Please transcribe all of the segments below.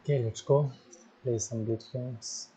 Okay, let's go play some video games.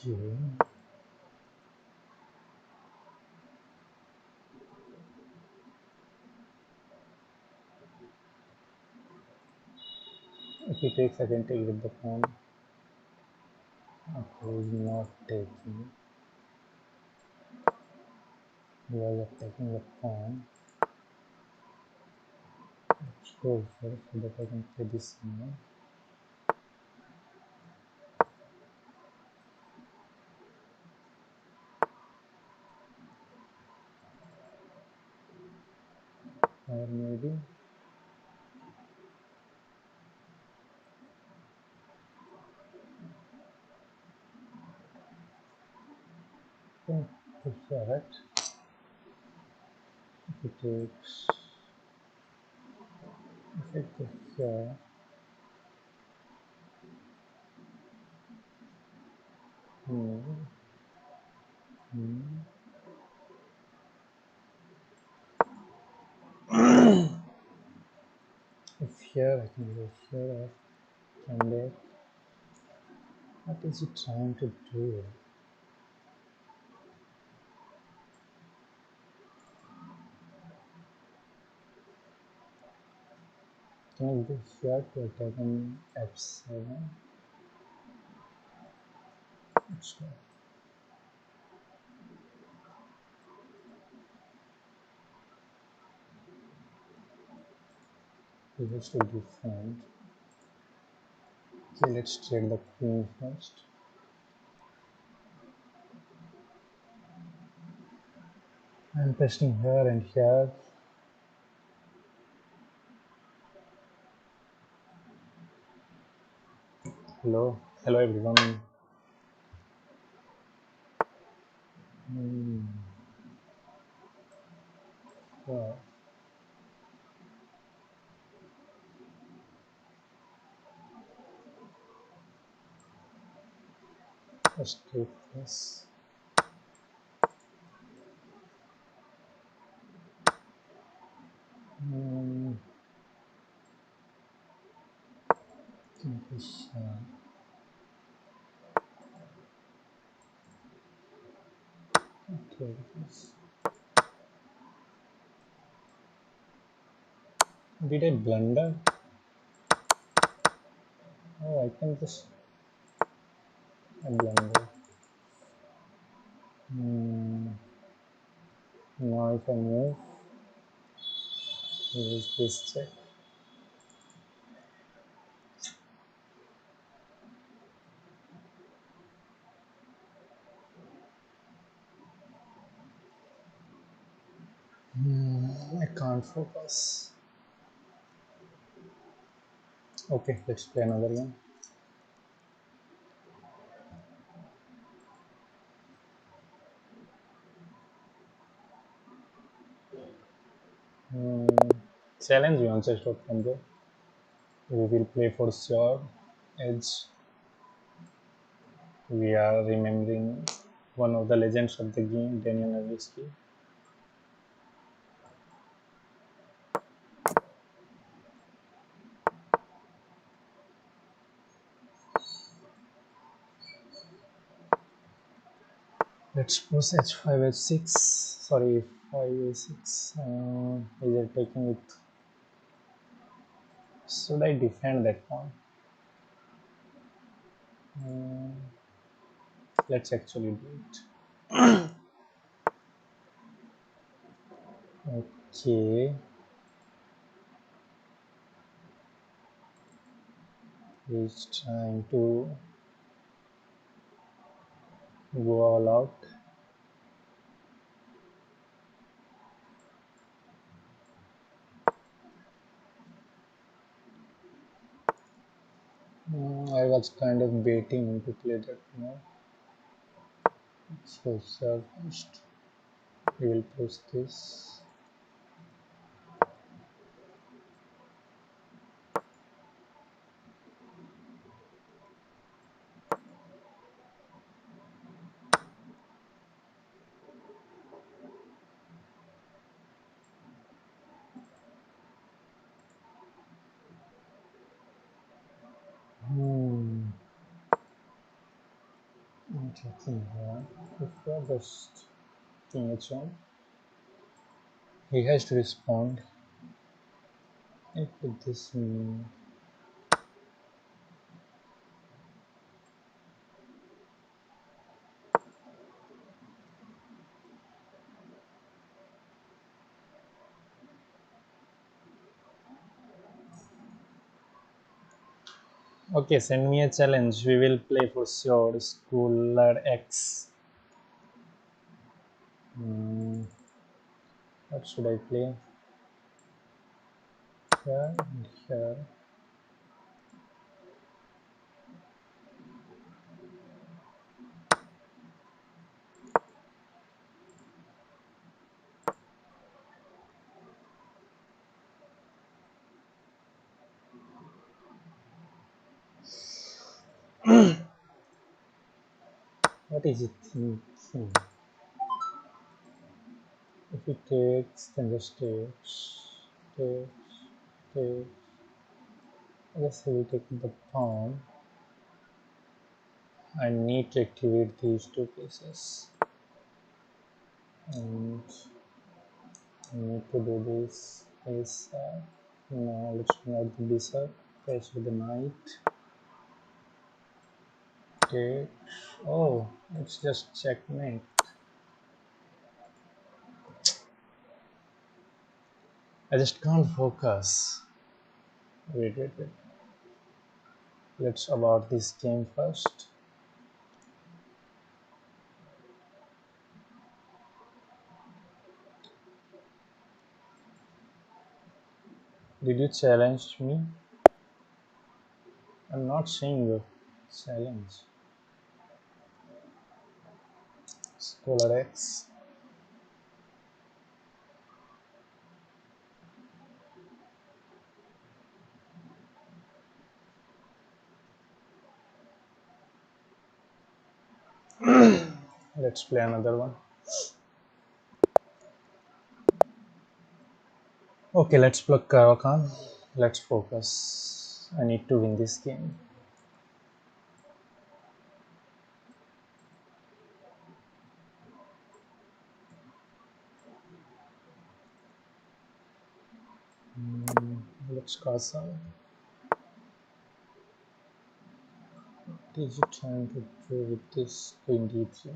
Okay. If it takes, I can take with the phone. Okay, it's not taking. While you're taking the phone, let's go first so that I can play this now. Or maybe. Okay, push that. If it takes. If it takes here. Hmm. If here, I can go here. And there. What is it trying to do? Can I go here to attack an F7? Let's go. Just to defend. Okay, let's check the queen first. I'm testing here and here. Hello everyone. Yeah, let's take this. This, okay, this. Did I blunder? Oh, I can just blunder. Now if I move, use this check. I can't focus. Okay, let's play another game. Challenge you answer stop from there. We will play for sure. As we are remembering one of the legends of the game, Daniel Naroditsky. Let's push h5 h6. Sorry, 5 a6. Is it taking it? Should I defend that pawn? Mm, let's actually do it. Okay, he's trying to go all out. I was kind of baiting him to play that, So, sir, first we will push this. Hmm. Interesting here. If we are just king h1, he has to respond. If with this, okay, send me a challenge. We will play for sure. Schooler X. What should I play? Here and here. What is it thinking? If it takes, then just takes, takes. I guess I will take the pawn. I need to activate these two pieces. And I need to do this is now let's bring out the bishop, face with the knight. Take. Oh, it's just checkmate. I just can't focus. Wait. Let's about this game first. Did you challenge me? I'm not seeing your challenge. Scholar X. Let's play another one. Okay, let's plug Karakan. Let's focus. I need to win this game. Let's castle. What is it trying to do with this queen d3?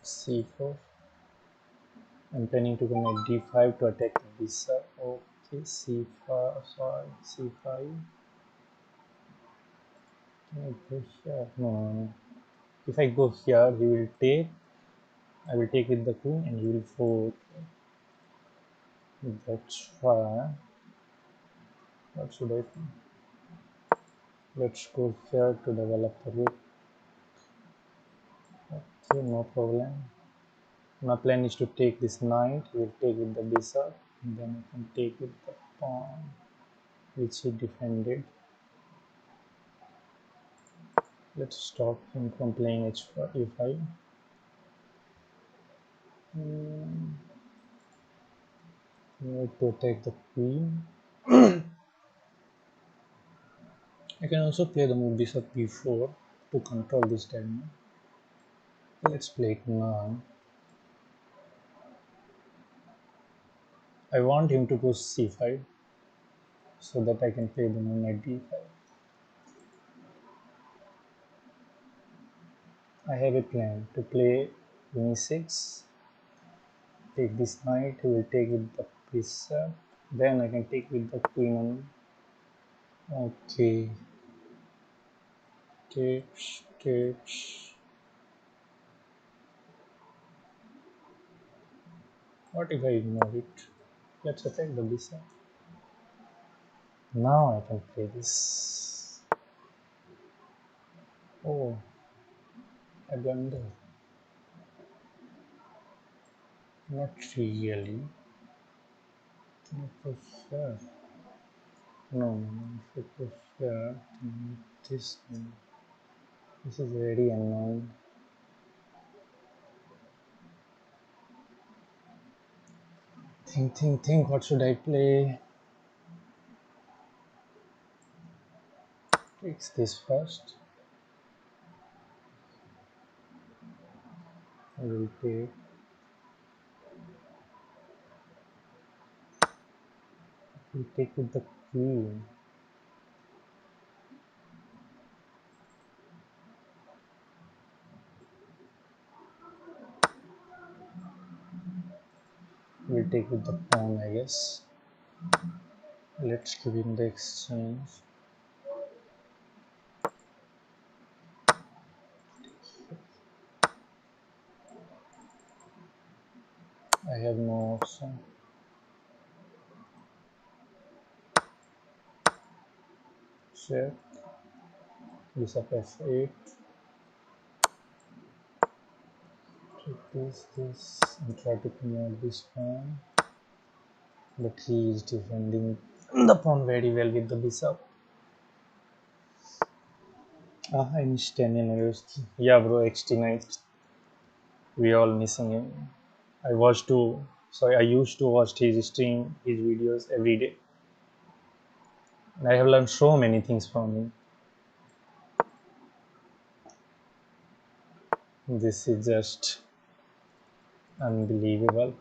c4. I'm planning to go knight d5 to attack the bishop. Okay, c5. Sorry, c5. Can I go here? No. If I go here, he will take. I will take with the queen, and he will fold. That's why. What should I do? Let's go here to develop a rook. Okay, no problem. My plan is to take this knight. We'll take with the bishop. And then I can take with the pawn, which he defended. Let's stop him from playing h4, e5. Need to take the queen. I can also play the move bishop b4 to control this diamond. Let's play it now. I want him to go c5 so that I can play the move knight d5. I have a plan to play e6, take this knight, he will take with the bishop, then I can take with the queen on. Okay, takes. What if I ignore it? Let's attack the bishop. Now I can play this. Oh, I blunder. Not really. Not for sure. No, if it was here, this one. This is very annoying. Think. What should I play? Takes this first. I will take. We take with the queen. We'll take with the pawn, I guess. Let's give him the exchange. I have no option. Check. Bishop f8. Take this, and try to promote this pawn. But he is defending the pawn very well with the bishop. I miss Daniel Naroditsky. Yeah, bro, XT9. We all missing him. I used to watch his stream, his videos every day. And I have learned so many things from him. This is just unbelievable.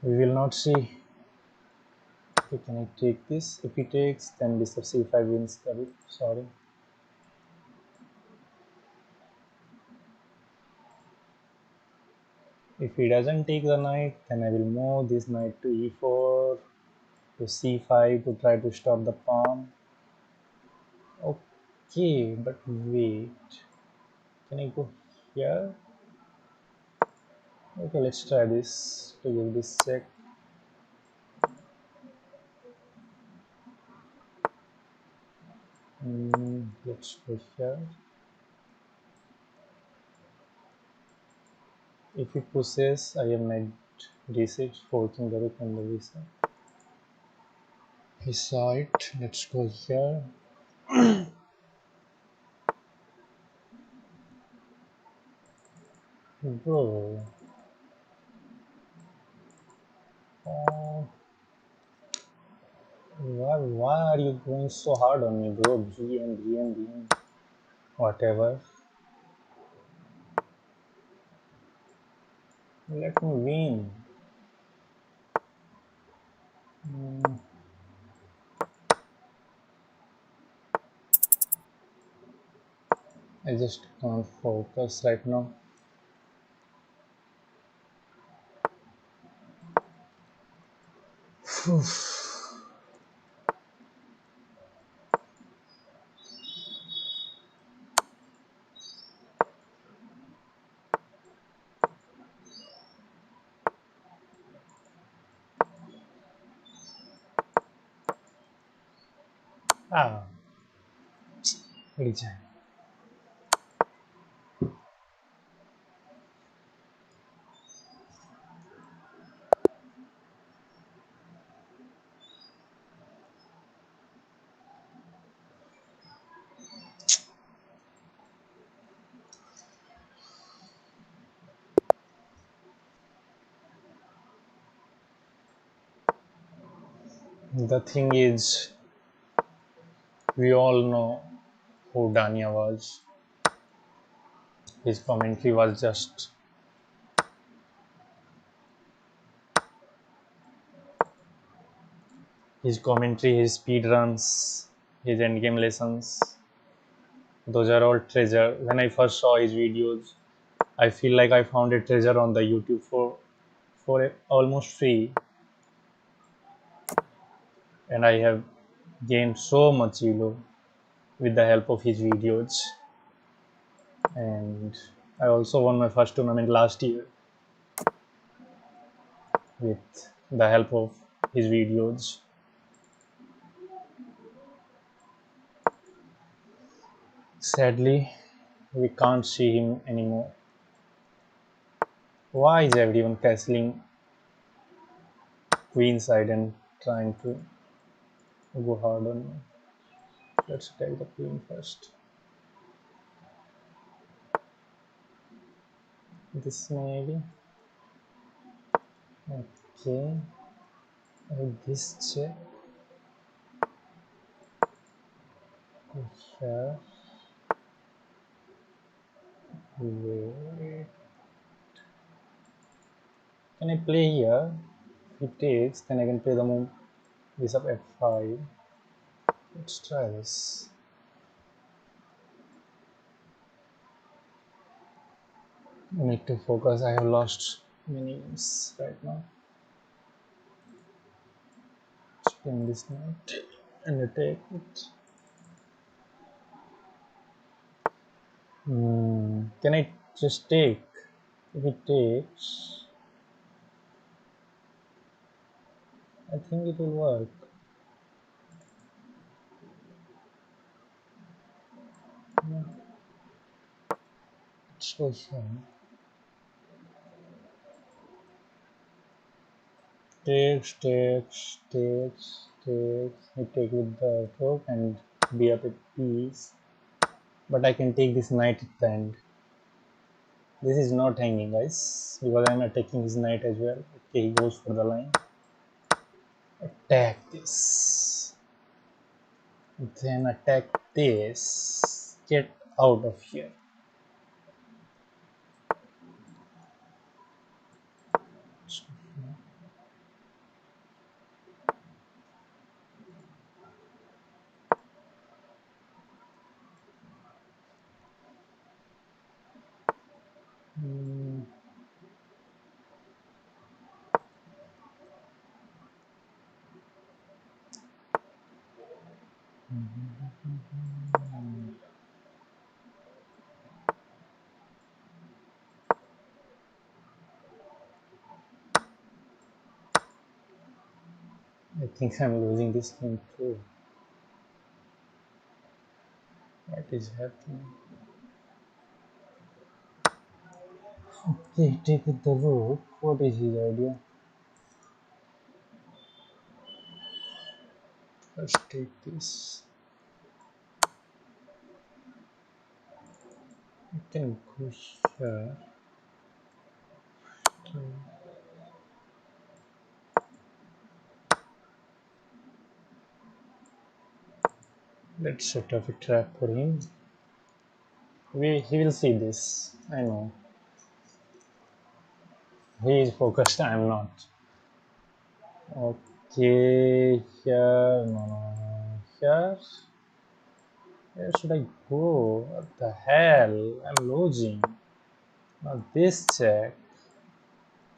We will not see. Okay, can I take this? If he takes, then bishop c5 wins the rook. Sorry. If he doesn't take the knight, then I will move this knight to e4 to c5 to try to stop the pawn. Okay, but wait. Can I go here? Okay, let's try this to give this check. Let's go here. If it pushes, I am knight d6, forking the rook on the bishop. He saw it. Let's go here. Bro. Why are you going so hard on me, bro? BM. Whatever. Let me win. I just can't focus right now. Ah, resign. The thing is, we all know who Danya was. His commentary was just his commentary, his speed runs, his endgame lessons. Those are all treasure. When I first saw his videos, I feel like I found a treasure on the YouTube almost free, and I have gained so much with the help of his videos. And I also won my first tournament last year with the help of his videos. Sadly, we can't see him anymore. Why is everyone castling queenside and trying to go hard on me? Let's take the queen first. This maybe. Okay. This check. Here. Wait. Can I play here? If it takes, then I can play the move bishop f5. Let's try this. I need to focus. I have lost many games right now. Spin this knight and I take it. Can I just take? If it takes, I think it will work. It's so fun. Takes. I take with the rook and be up at peace. But I can take this knight at the end. This is not hanging, guys, because I'm attacking his knight as well. Okay, he goes for the line. Attack this. Then attack this. Get out of here. I think I'm losing this game too. What is happening? Okay, take with the rook. What is his idea? Let's take this. I can go here. Okay. Let's set up a trap for him. He will see this. I know. He is focused. I am not. Okay, here. No. Here. Where should I go? What the hell? I'm losing. Now this check.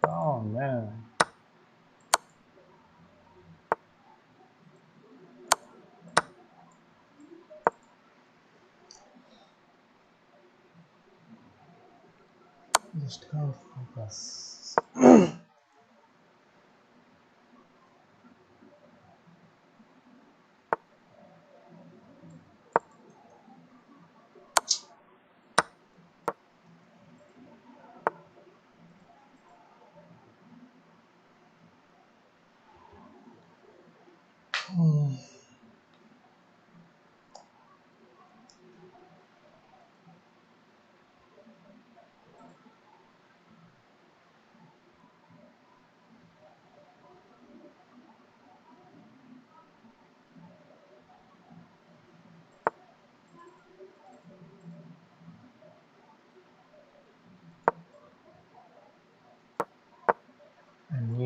Oh man. Just can't focus.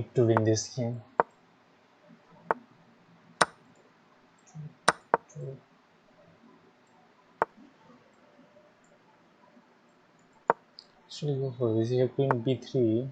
need to win this game. Actually, go for this. You have queen b3.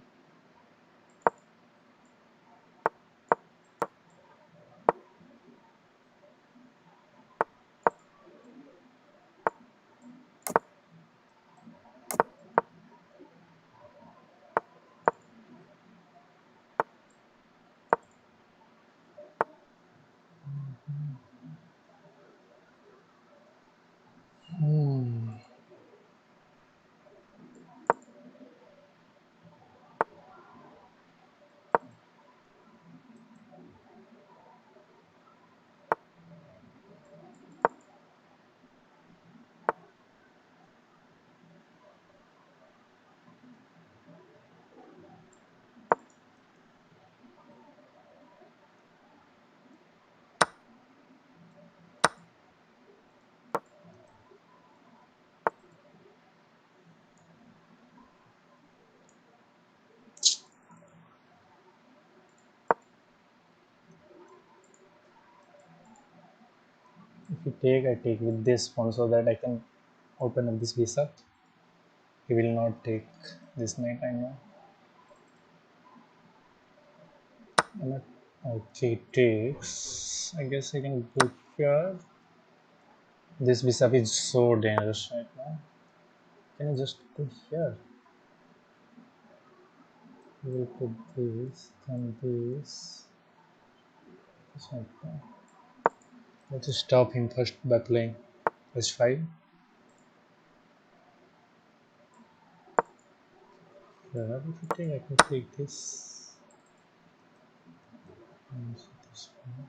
If you take, I take with this pawn so that I can open up this visa. He will not take this knight, I know. Okay, takes. I guess I can go here. This bishop is so dangerous right now. Can I just go here? We will put this, then this. Like that. Let's just stop him first by playing h5. Yeah, if you take, I can take this. And this one.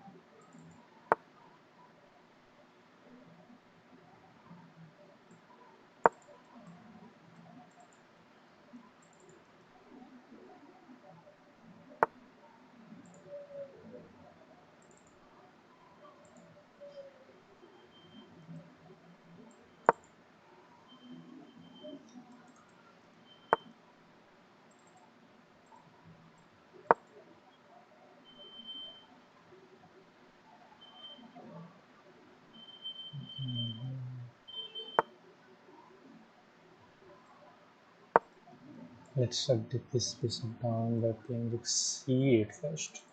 Let's subdue this bishop down by playing rook c8 first.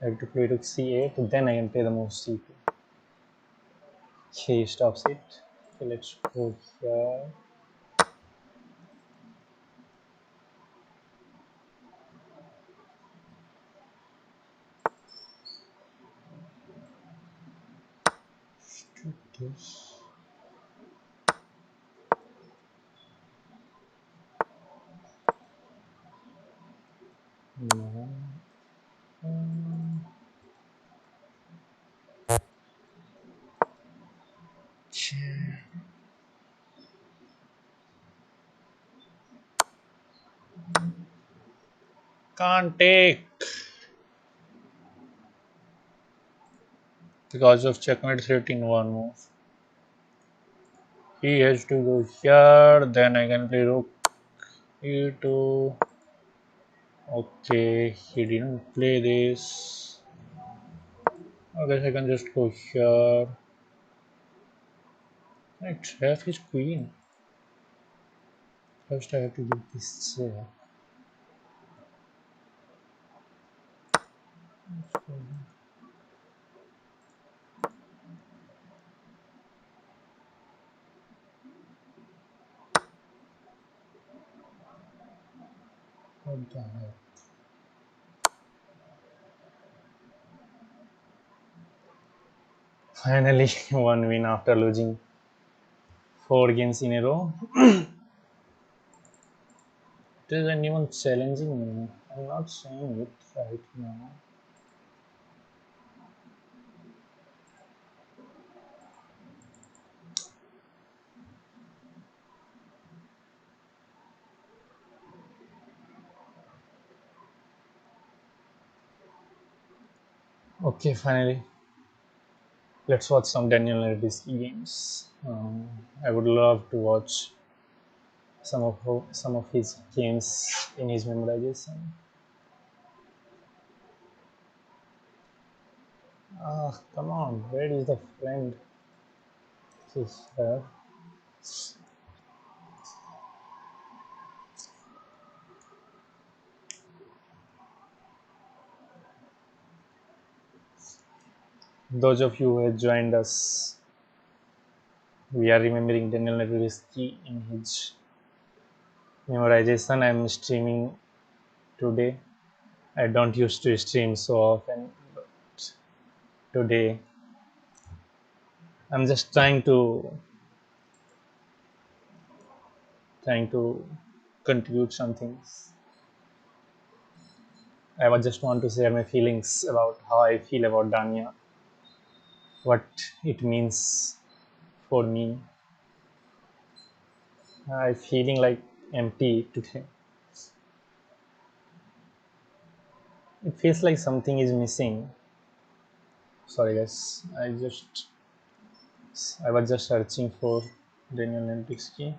I have to play rook c8, then I can play the move c2. Okay, stops it. Okay, let's go here. Do this. No. Can't take because of checkmate threat in one move. He has to go here, then I can play rook e2. Okay, he didn't play this. I guess I can just go here. I trap his queen. First I have to give this check. What the heck? Finally, one win after losing 4 games in a row. It isn't anyone challenging me. I'm not saying it right now. Okay, finally, let's watch some Daniel Naroditsky games. I would love to watch some of his games in his memorization. Ah, come on, where is the friend? This her. Those of you who have joined us, we are remembering Daniel Naroditsky in his memorization. I'm streaming today. I don't used to stream so often, but today I'm just trying to contribute some things. I would just want to share my feelings about how I feel about Danya, what it means for me. I'm feeling like empty today. It feels like something is missing. Sorry guys, I was just searching for Daniel Naroditsky.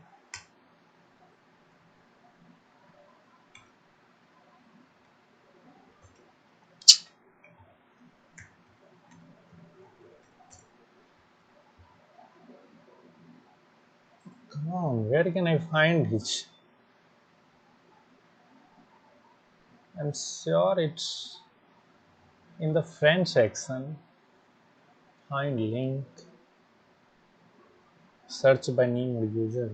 Come on, where can I find his? I'm sure it's in the friend section. Find link. Search by name or user.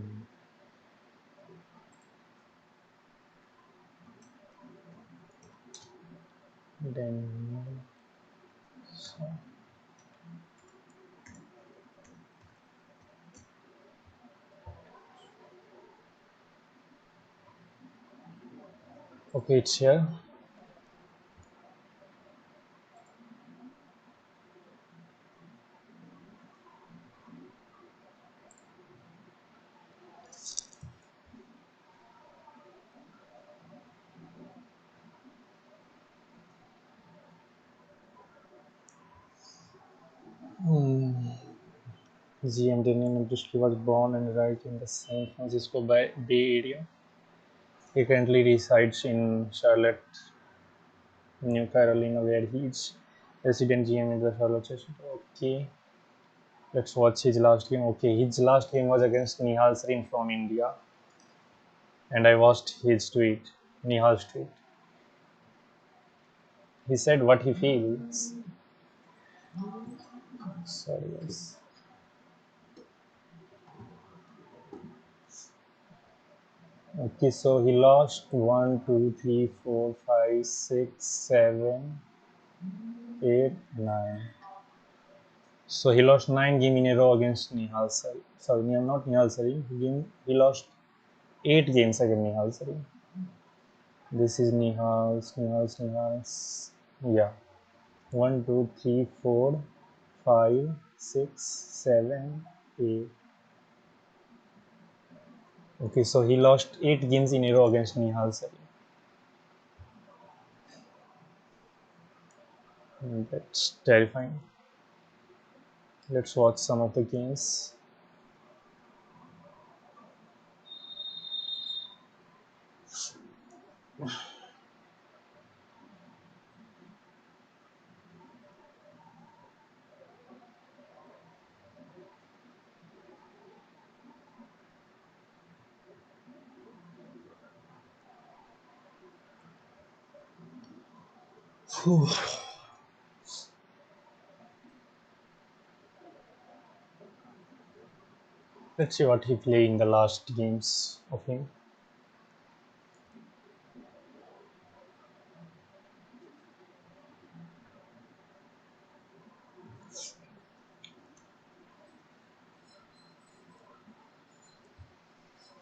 Then so, okay, it's here. GM Daniel Naroditsky was born and raised in the San Francisco Bay Area. He currently resides in Charlotte, New Carolina, where he is resident GM in the Charlotte session. Okay, let's watch his last game. Okay, his last game was against Nihal Sarin from India, and I watched his tweet, Nihal's tweet. He said what he feels. Sorry, guys. Okay, so he lost 1, 2, 3, 4, 5, 6, 7, 8, 9. So he lost 9 games in a row against Nihal Sari. Sorry, not Nihal Sari. He lost 8 games against Nihal Sari. This is Nihal's. Yeah. 1, 2, 3, 4, 5, 6, 7, 8. Okay, so he lost 8 games in a row against Nihal Sari. That's terrifying. Let's watch some of the games. Whew. Let's see what he played in the last games of him.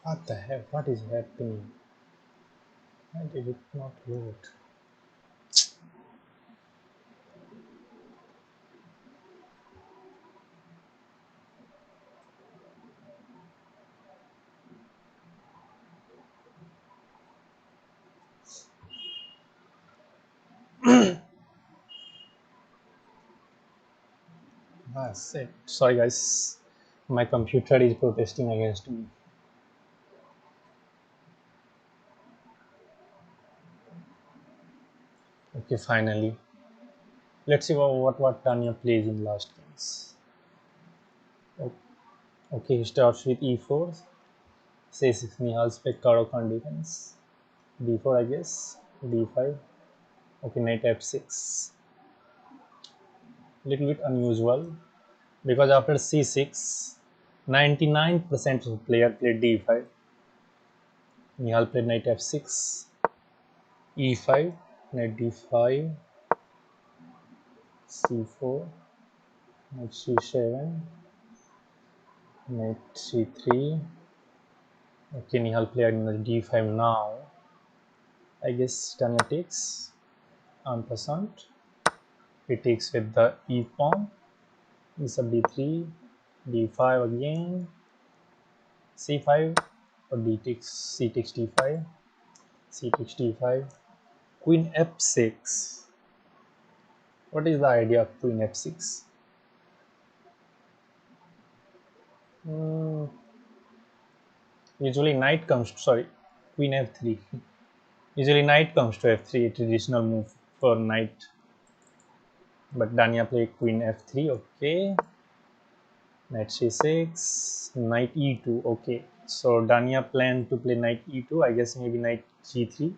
What the heck? What is happening? Why did it not load? Shit. Sorry, guys. My computer is protesting against me. Okay, finally. Let's see what Danya plays in last games. Okay, he starts with e4. Says Nihal's Pekaro can't defense. d4, I guess. d5. Okay, knight f6. Little bit unusual because after c6, 99% of player played d5. Nihal played knight f6, e5, knight d5, c4, knight c7, knight c3. Okay, Nihal played d5 now. I guess Danya takes en passant. He takes with the e pawn. Bishop d3, d5 again, c5, or c takes d5, c takes d5, queen f6. What is the idea of queen f6? Hmm, usually knight comes to, sorry, queen f3. Usually knight comes to f3, a traditional move for knight. But Danya played queen f3, okay. Knight c6, knight e2, okay. So Danya planned to play knight e2, I guess maybe knight g3,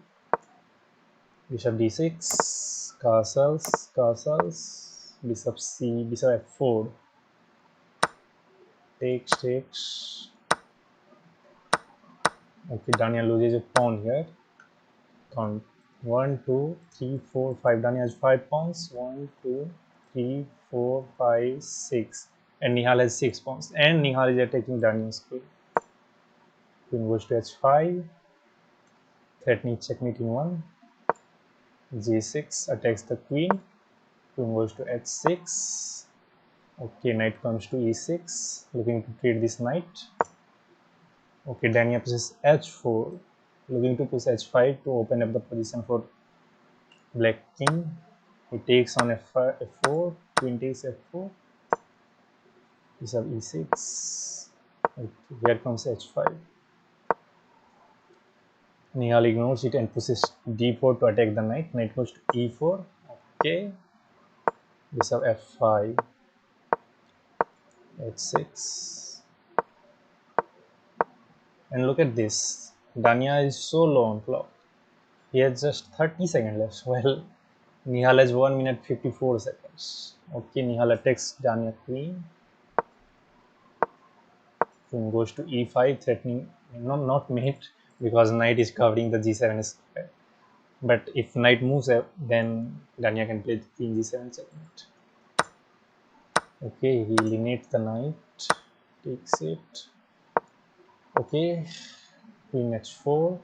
bishop d6, castles, bishop c, bishop f4, takes. Okay, Danya loses a pawn here. Count 1, 2, 3, 4, 5. Danya has 5 pawns. 1, 2, 3, 4, 5, 6. And Nihal has 6 pawns. And Nihal is attacking Danya's queen. Queen goes to h5. Threatening checkmate in 1. g6 attacks the queen. Queen goes to h6. Okay, knight comes to e6. Looking to trade this knight. Okay, Danya pushes h4. Looking to push h5 to open up the position for black king. He takes on f4, queen takes f4, bishop e6. Here comes h5. Nihal ignores it and pushes d4 to attack the knight. Knight goes to e4. Okay. Bishop f5, h6. And look at this. Danya is so low on clock. He has just 30 seconds left. Well, Nihal has 1 minute 54 seconds. Okay, Nihal attacks Danya queen. Queen goes to e5, threatening not mate because knight is covering the g7 square. But if knight moves, then Danya can play the queen g7 checkmate. Okay, he eliminates the knight, takes it. Okay, queen h4,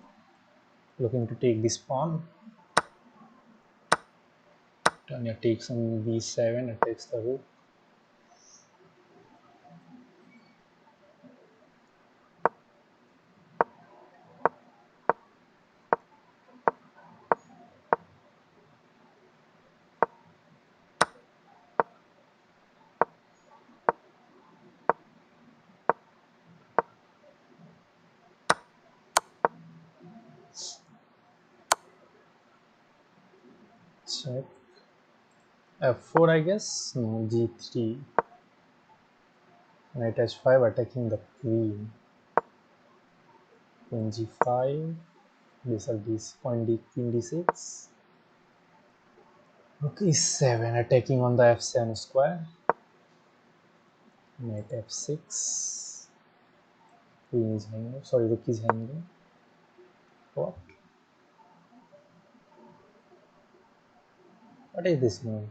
looking to take this pawn. Danya takes on b7, attacks the rook. Check. f4, I guess. No, g3. Knight h5, attacking the queen. Queen g5. Bishop d, point d, queen d6. Rook e7, attacking on the f7 square. Knight f6. Queen is hanging. Sorry, rook is hanging. What? What is this move?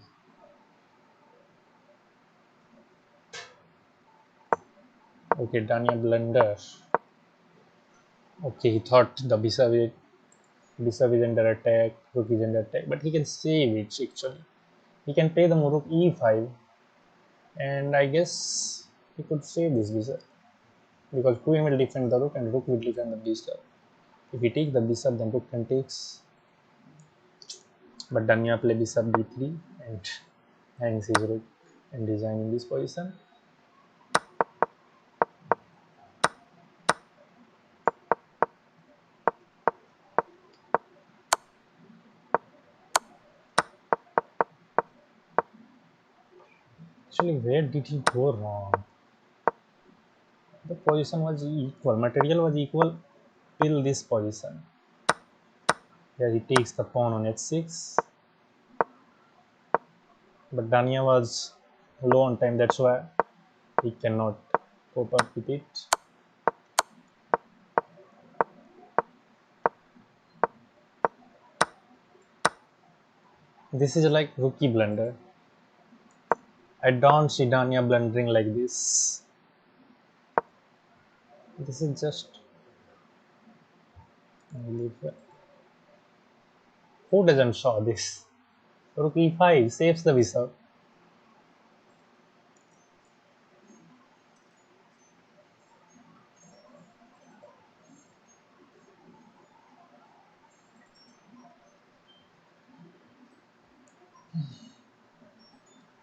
Okay, Danya blunder. Okay, he thought the bishop is under attack, rook is under attack, but he can save it actually. He can play the rook e5, and I guess he could save this bishop because queen will defend the rook and rook will defend the bishop. If he takes the bishop, then rook can takes. But Danya play bishop d3 and hangs his rook and resign in this position. Actually, where did he go wrong? The position was equal, material was equal till this position. Here he takes the pawn on h6, but Danya was low on time, that's why he cannot cope up with it. This is like rookie blunder. I don't see Danya blundering like this. This is just unbelievable. Who doesn't saw this? Rook e5 saves the bishop.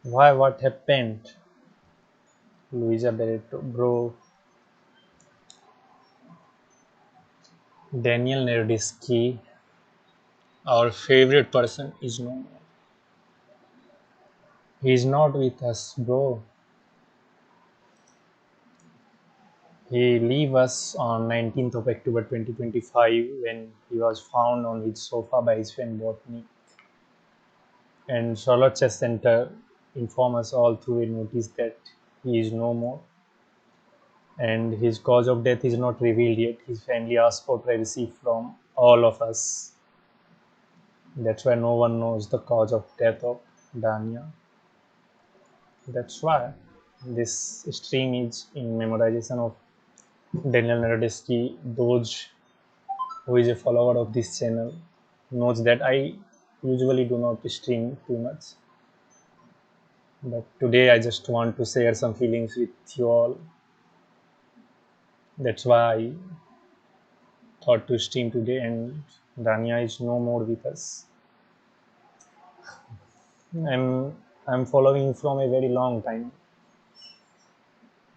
Why? What happened? Luisa Barreto, bro. Daniel Naroditsky, our favorite person, is no more. He is not with us, bro. He leave us on 19th of October 2025 when he was found on his sofa by his friend Botany. And Charlotte Chess Center inform us all through a notice that he is no more. And his cause of death is not revealed yet. His family asked for privacy from all of us. That's why no one knows the cause of death of Danya. That's why this stream is in memorization of Daniel Naroditsky. Those who is a follower of this channel knows that I usually do not stream too much. But today I just want to share some feelings with you all. That's why I thought to stream today, and Danya is no more with us. I'm following from a very long time,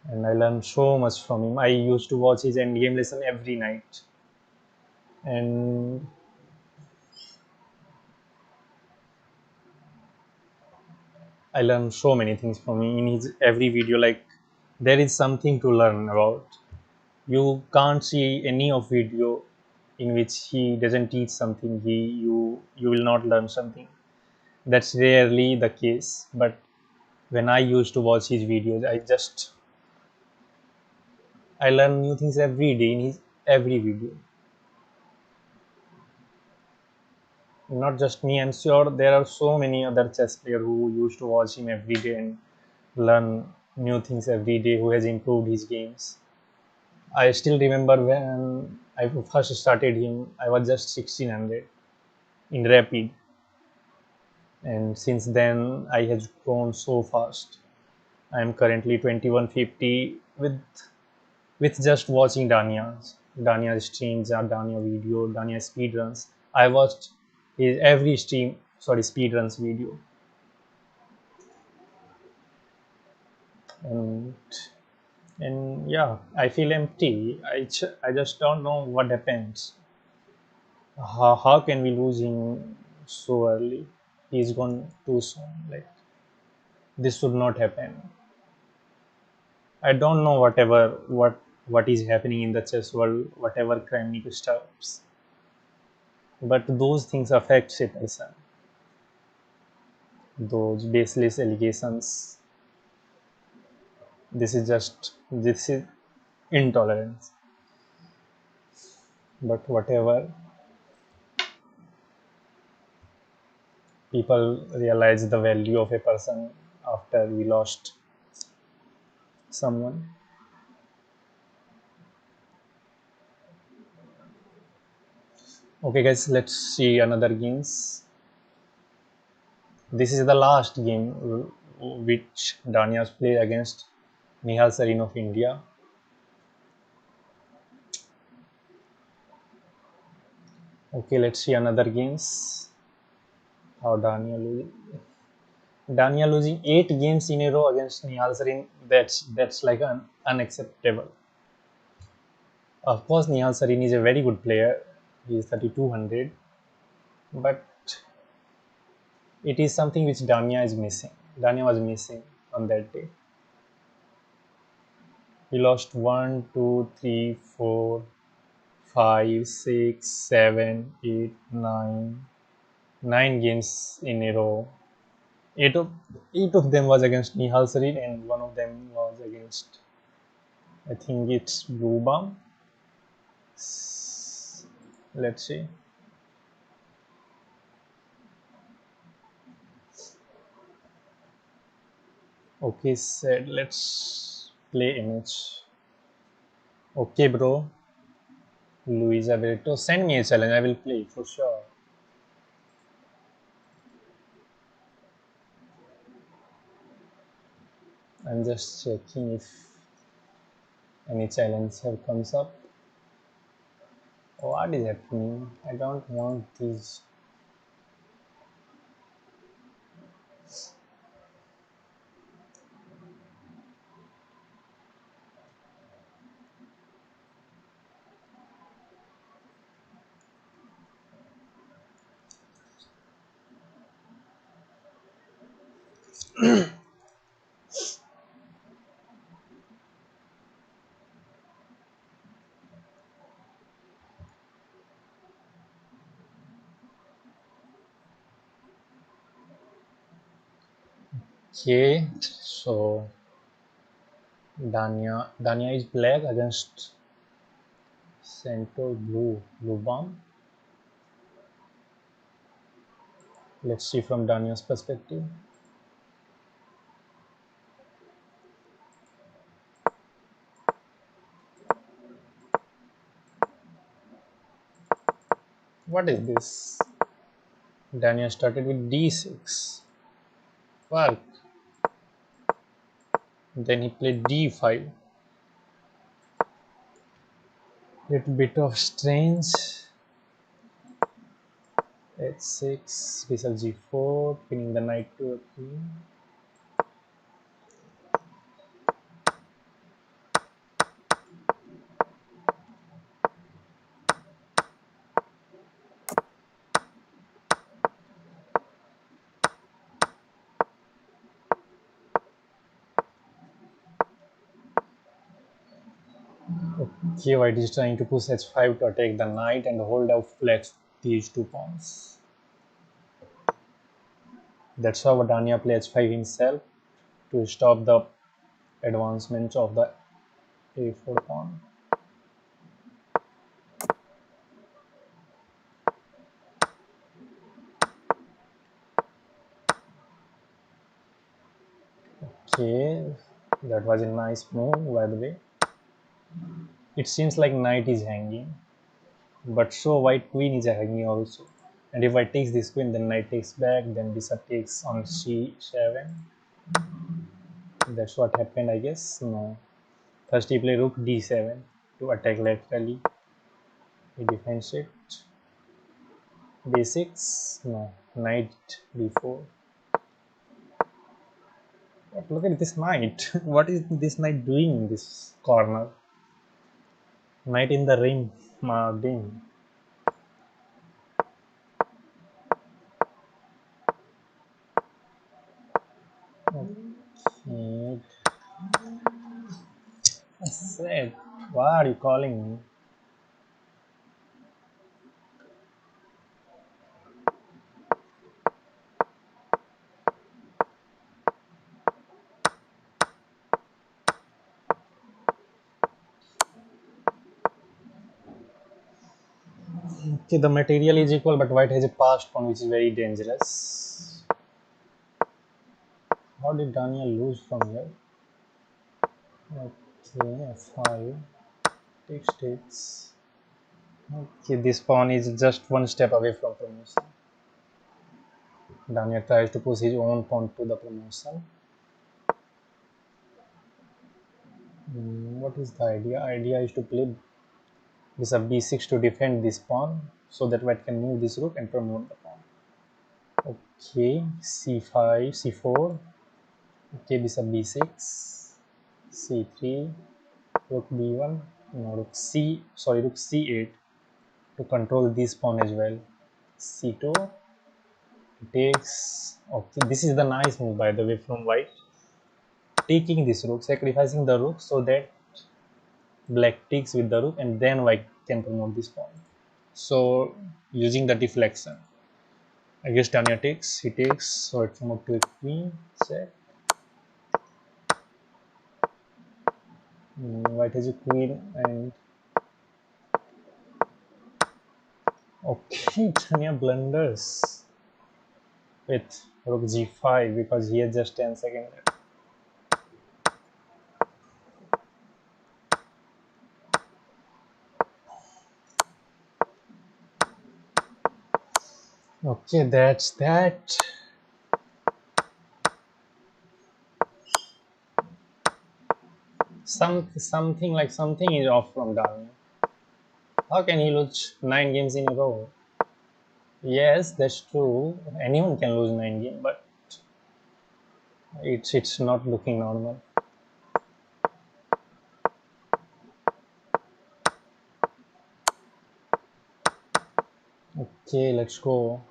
and I learned so much from him. I used to watch his endgame lesson every night, and I learned so many things from him in his every video. Like, there is something to learn about. You can't see any of video in which he doesn't teach something. You will not learn something. That's rarely the case. But when I used to watch his videos, I learn new things every day in his every video. Not just me, I'm sure there are so many other chess players who used to watch him every day and learn new things every day, who has improved his games. I still remember when I first started him, I was just 1600 in rapid, and since then I has grown so fast. I am currently 2150 with just watching Danya's streams, Danya video, Danya speedruns. I watched his every speedruns video, and yeah, I feel empty. I just don't know what happens. How can we lose him so early? He's gone too soon. Like, this should not happen. I don't know what is happening in the chess world, whatever crime Nico stops. But those things affect a person. Those baseless allegations. This is intolerance. But whatever, people realize the value of a person after we lost someone. Okay, guys, let's see another games. This is the last game which Danya's played against Nihal Sarin of India. Okay, let's see another games. How Danya losing 8 games in a row against Nihal Sarin. That's like unacceptable. Of course, Nihal Sarin is a very good player. He is 3200, but it is something which Danya is missing. Danya was missing on that day. We lost 9 games in a row. Eight of eight of them was against Nihal Sarin, and one of them was against, I think it's Blue Balm. Let's see. Okay, said let's play image. Okay, bro. Luisa Verito, send me a challenge. I will play for sure. I'm just checking if any challenge have comes up. What is happening? I don't want these. Okay, so Danya is black against center blue bomb. Let's see from Danya's perspective. What is this? Danya started with d6. Work. Then he played d5. Little bit of strange. h6, bishop g4, pinning the knight to a queen. Okay, white is trying to push h5 to attack the knight and hold out flex these two pawns. That's how Danya plays h5 himself to stop the advancement of the a4 pawn. Okay, that was a nice move by the way. It seems like knight is hanging, but so white queen is hanging also. And if white takes this queen, then knight takes back, then bishop takes on c7. That's what happened, I guess. No. First he played rook d7 to attack laterally. He defends it. d6. No. Knight d4. But look at this knight. What is this knight doing in this corner? Knight in the ring. Martin. Okay. I said, why are you calling me? Okay, the material is equal, but white has a passed pawn, which is very dangerous. How did Daniel lose from here? Okay, f5. Takes. Okay, this pawn is just one step away from promotion. Daniel tries to push his own pawn to the promotion. What is the idea? Idea is to play bishop b6 to defend this pawn so that white can move this rook and promote the pawn. Okay, c5, c4. Okay, bishop b6, c3, rook b1, no, rook c8 to control this pawn as well. c2 takes. Okay, this is the nice move by the way from white. taking this rook, sacrificing the rook so that black takes with the rook and then white can promote this pawn. So using the deflection, I guess Danya takes, he takes, so it's moved to a queen set. White has a queen and okay, Danya blunders with rook g5 because he has just 10 seconds left. Okay, that's that. Something is off from Danya. How can he lose 9 games in a row? Yes, that's true. Anyone can lose 9 games, but it's not looking normal. Okay, let's go.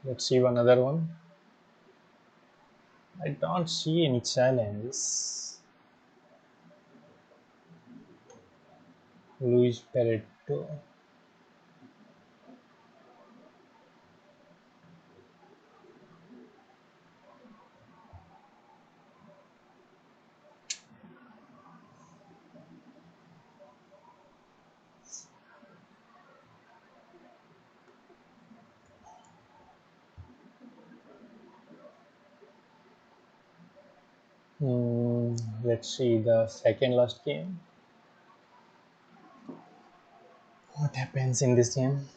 Let's see another one. I don't see any challenge. Luis Peretto. Let's see the second last game. What happens in this game?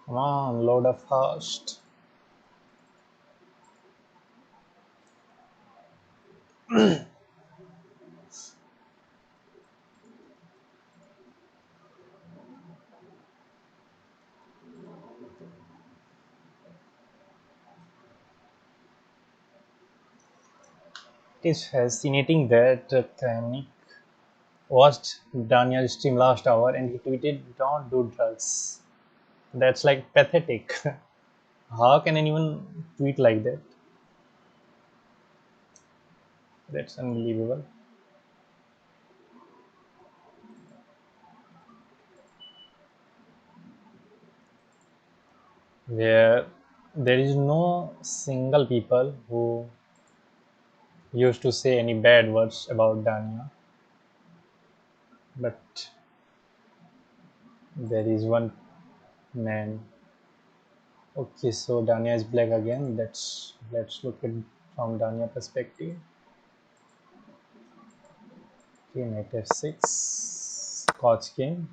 Come on, load up fast. It is fascinating that Kramnik watched Daniel's stream last hour and he tweeted, "Don't do drugs." That's like pathetic. How can anyone tweet like that? That's unbelievable. Where there is no single people who used to say any bad words about Danya, but there is one man. Okay, so Danya is black again. Let's look at from Danya perspective. Okay, knight f6, Scotch game.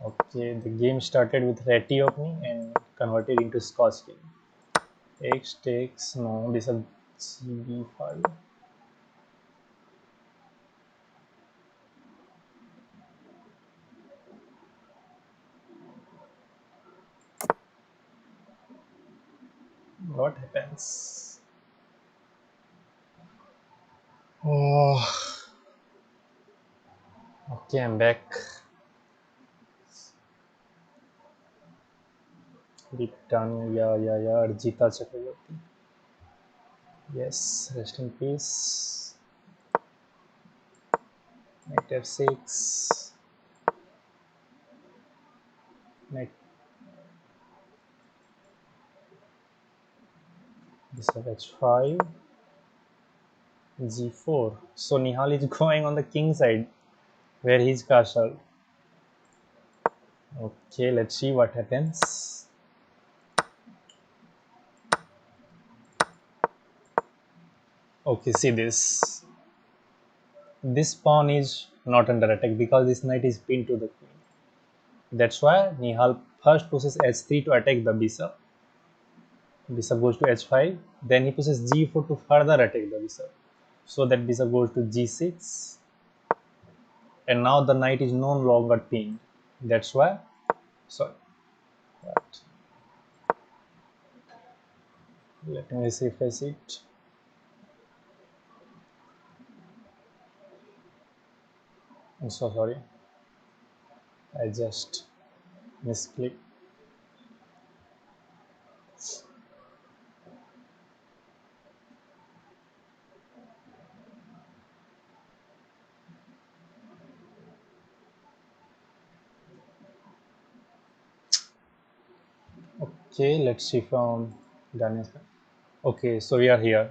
Okay, the game started with Ratty opening and converted into Scotch game. X takes, no, this is gb5. What happens? Oh, okay, I'm back. Deep down, yeah, Arjita Chakraborty. Yes, rest in peace. Knight f6. Knight bishop h5. g4. So Nihal is going on the king side where he's castle. Okay, let's see what happens. Okay, see this. This pawn is not under attack because this knight is pinned to the queen. That's why Nihal first pushes h3 to attack the bishop. Bishop goes to h5. Then he pushes g4 to further attack the bishop. So that bishop goes to g6. And now the knight is no longer pinned. That's why. Sorry. Right. Let me refresh it. I'm so sorry. I just misclicked. Okay, let's see from Daniel. Okay, so we are here.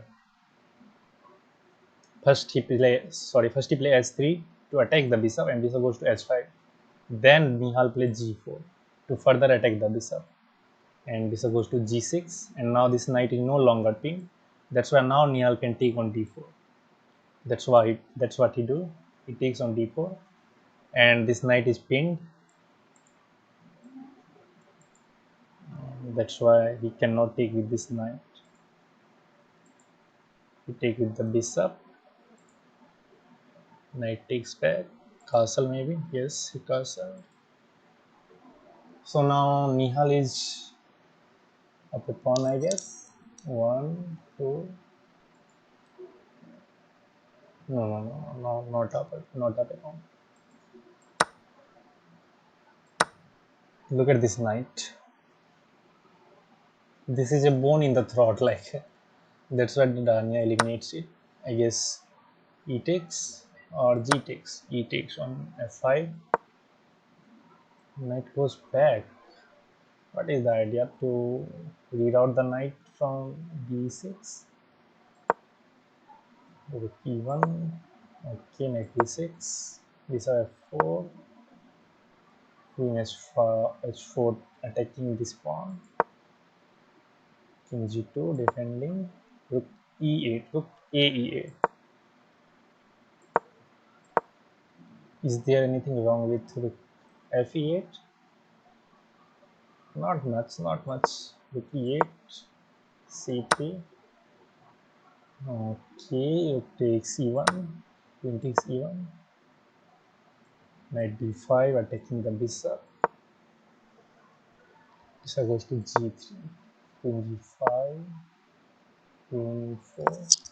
First he play h3 to attack the bishop, and bishop goes to h5. Then Nihal plays g4 to further attack the bishop, and bishop goes to g6, and now this knight is no longer pinned. That's why now Nihal can take on d4. That's what he do. He takes on d4, and this knight is pinned. That's why he cannot take with this knight. He take with the bishop. Knight takes back. Castle maybe. Yes, he castle. So now Nihal is up a pawn, I guess. One, two. No, not up a pawn. Look at this knight. This is a bone in the throat, like that's why Danya eliminates it. I guess E takes or G takes. E takes on F5. Knight goes back. What is the idea to read out the knight from B6? Rook E1. Okay, knight B6. Bishop F4. Queen H4 attacking this pawn. King G2 defending. Rook E8. Rook AE8. Is there anything wrong with rook F8? Not much, not much. Rook E8. C3. Okay, rook takes E1. Queen takes E1. Knight D5 attacking the bishop. Bishop goes to G3. Queen G5. Queen E4.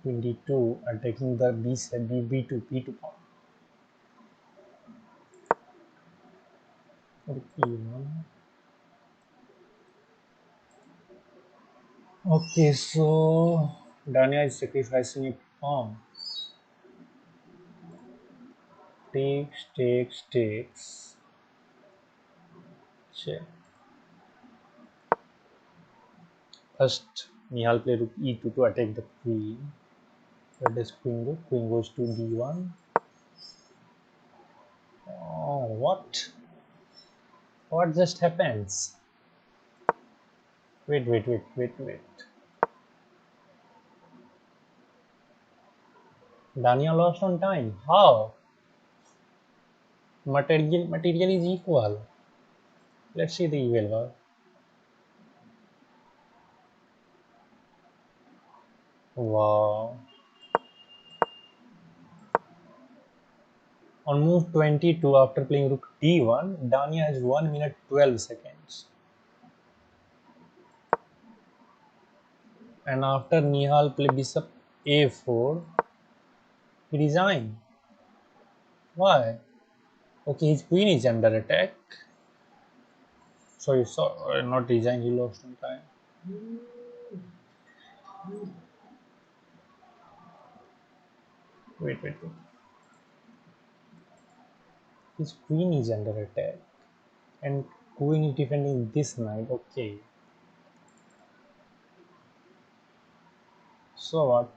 Queen D2 attacking the B2 P2 pawn. Rook E1. Okay, so Danya is sacrificing a pawn. Takes. Check. First, Nihal play rook e2 to attack the queen. Where does queen go? Queen goes to d1. Oh, what? What just happens? Wait. Danya lost on time. How? Material is equal. Let's see the eval. Wow. On move 22 after playing rook d1, Danya has 1 minute 12 seconds. And after Nihal play bishop a4, he resigned. Why? Okay, his queen is under attack. So you saw not resign, he lost some time. Wait. His queen is under attack. And queen is defending this knight. Okay. So what?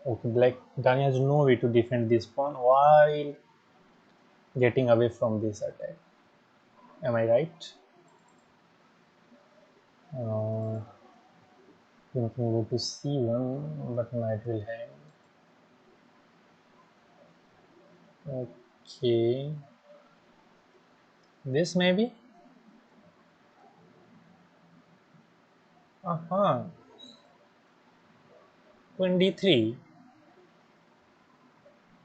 Okay, black Danya has no way to defend this pawn while getting away from this attack. Am I right? Queen can go to c1, but knight will hang. Okay. This maybe? Queen d3.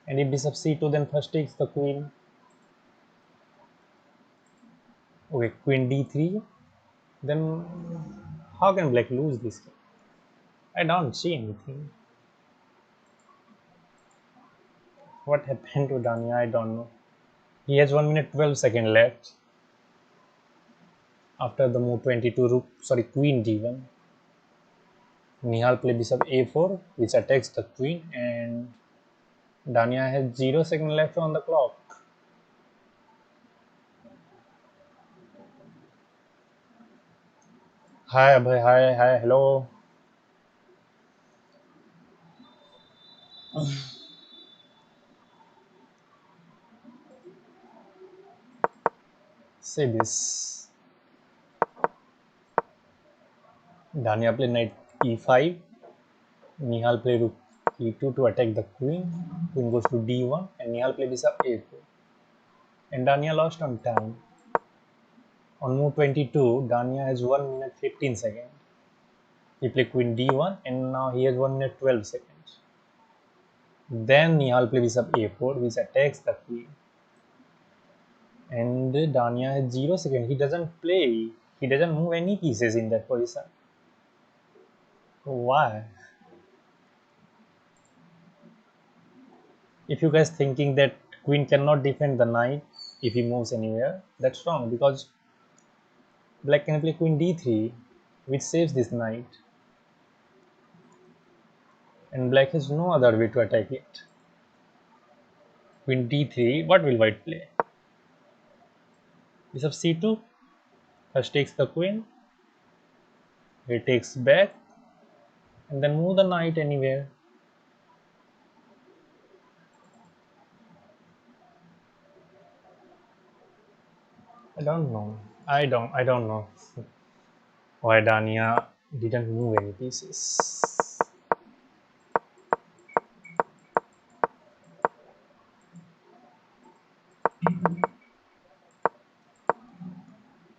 And if bishop c2, then first takes the queen. Okay, queen d3. Then how can black lose this game? I don't see anything. What happened to Danya? I don't know. He has 1 minute 12 seconds left after the move 22 rook, sorry, queen d1. Nihal play bishop a4, which attacks the queen, and Danya has 0 seconds left on the clock. Hi Abhay, hi, hello. Say this. Danya play knight e5. Nihal play rook e2 to attack the queen. Queen goes to d1, and Nihal play bishop a4. And Danya lost on time. On move 22, Danya has 1 minute 15 seconds. He played queen d1, and now he has 1 minute 12 seconds. Then Nihal play bishop a4, which attacks the queen. And Danya has 0 seconds. He doesn't play. He doesn't move any pieces in that position. Why? If you guys thinking that queen cannot defend the knight if he moves anywhere, that's wrong, because black can play queen d3, which saves this knight, and black has no other way to attack it. Queen d3, what will white play? Bishop c2, first takes the queen, he takes back, and then move the knight anywhere. I don't know why Danya didn't move any pieces.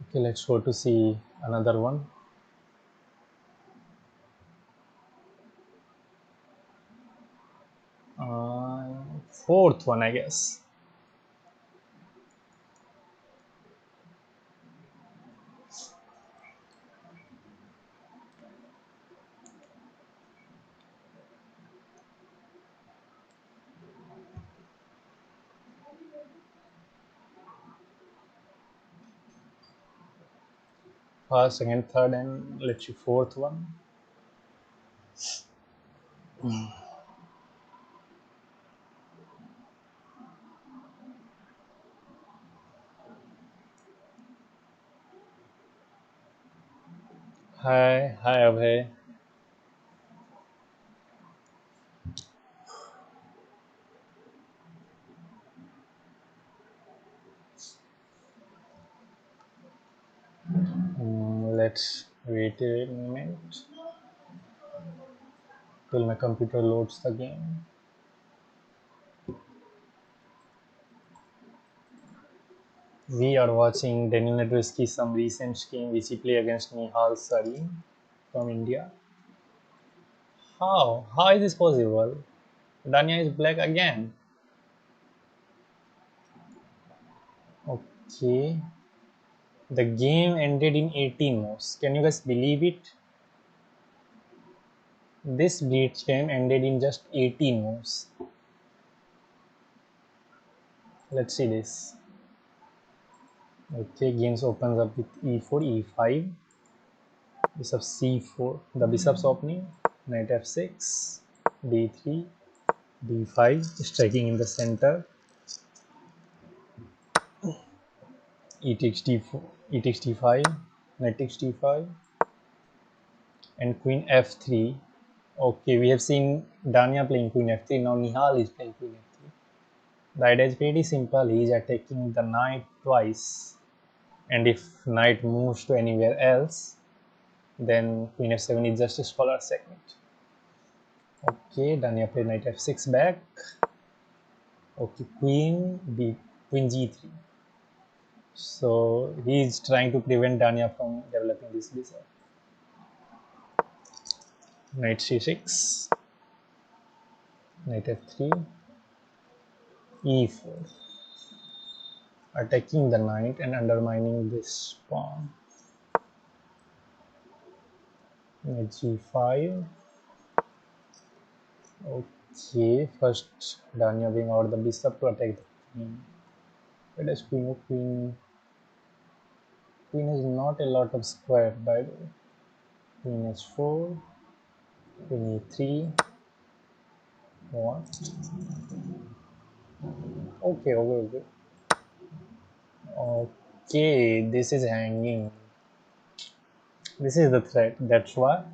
Okay, let's go to see another one. Fourth one, I guess. First, second, third, and let's see fourth one. Hi Abhay. Let's wait a minute till my computer loads the game. We are watching Daniel Naroditsky some recent game which he played against Nihal Sarin from India. How? How is this possible? Danya is black again. Okay. The game ended in 18 moves. Can you guys believe it? This Bleach game ended in just 18 moves. Let's see this. Okay, games opens up with e4, e5, bishop c4. The bishop's opening, knight f6, d3, d5, striking in the center, e takes d4, e takes d5, knight takes d5, and queen f3. Okay, we have seen Danya playing queen f3. Now Nihal is playing queen f3. The idea is pretty simple. He is attacking the knight twice, and if knight moves to anywhere else, then queen f7 is just a scholar segment. Okay, Danya play knight f6 back. Okay, queen g3. So he is trying to prevent Danya from developing this bishop. Knight c6, knight f3, e4, attacking the knight and undermining this pawn. Knight g5, Okay, first Danya being out the bishop to attack the queen. Where does queen go? Queen has not a lot of square by the way. Queen h4, queen e3, what? Okay. Okay, this is hanging. This is the threat. That's why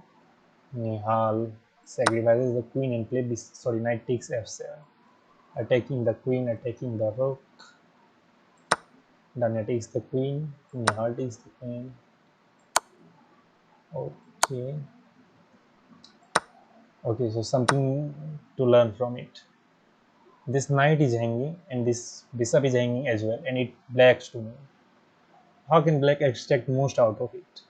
Nihal sacrifices the queen and play this. Sorry, knight takes f7, attacking the queen, attacking the rook. Danya takes the queen. Nihal takes the queen. Okay. Okay, so something to learn from it. This knight is hanging and this bishop is hanging as well, and it blacks to me. How can black extract most out of it?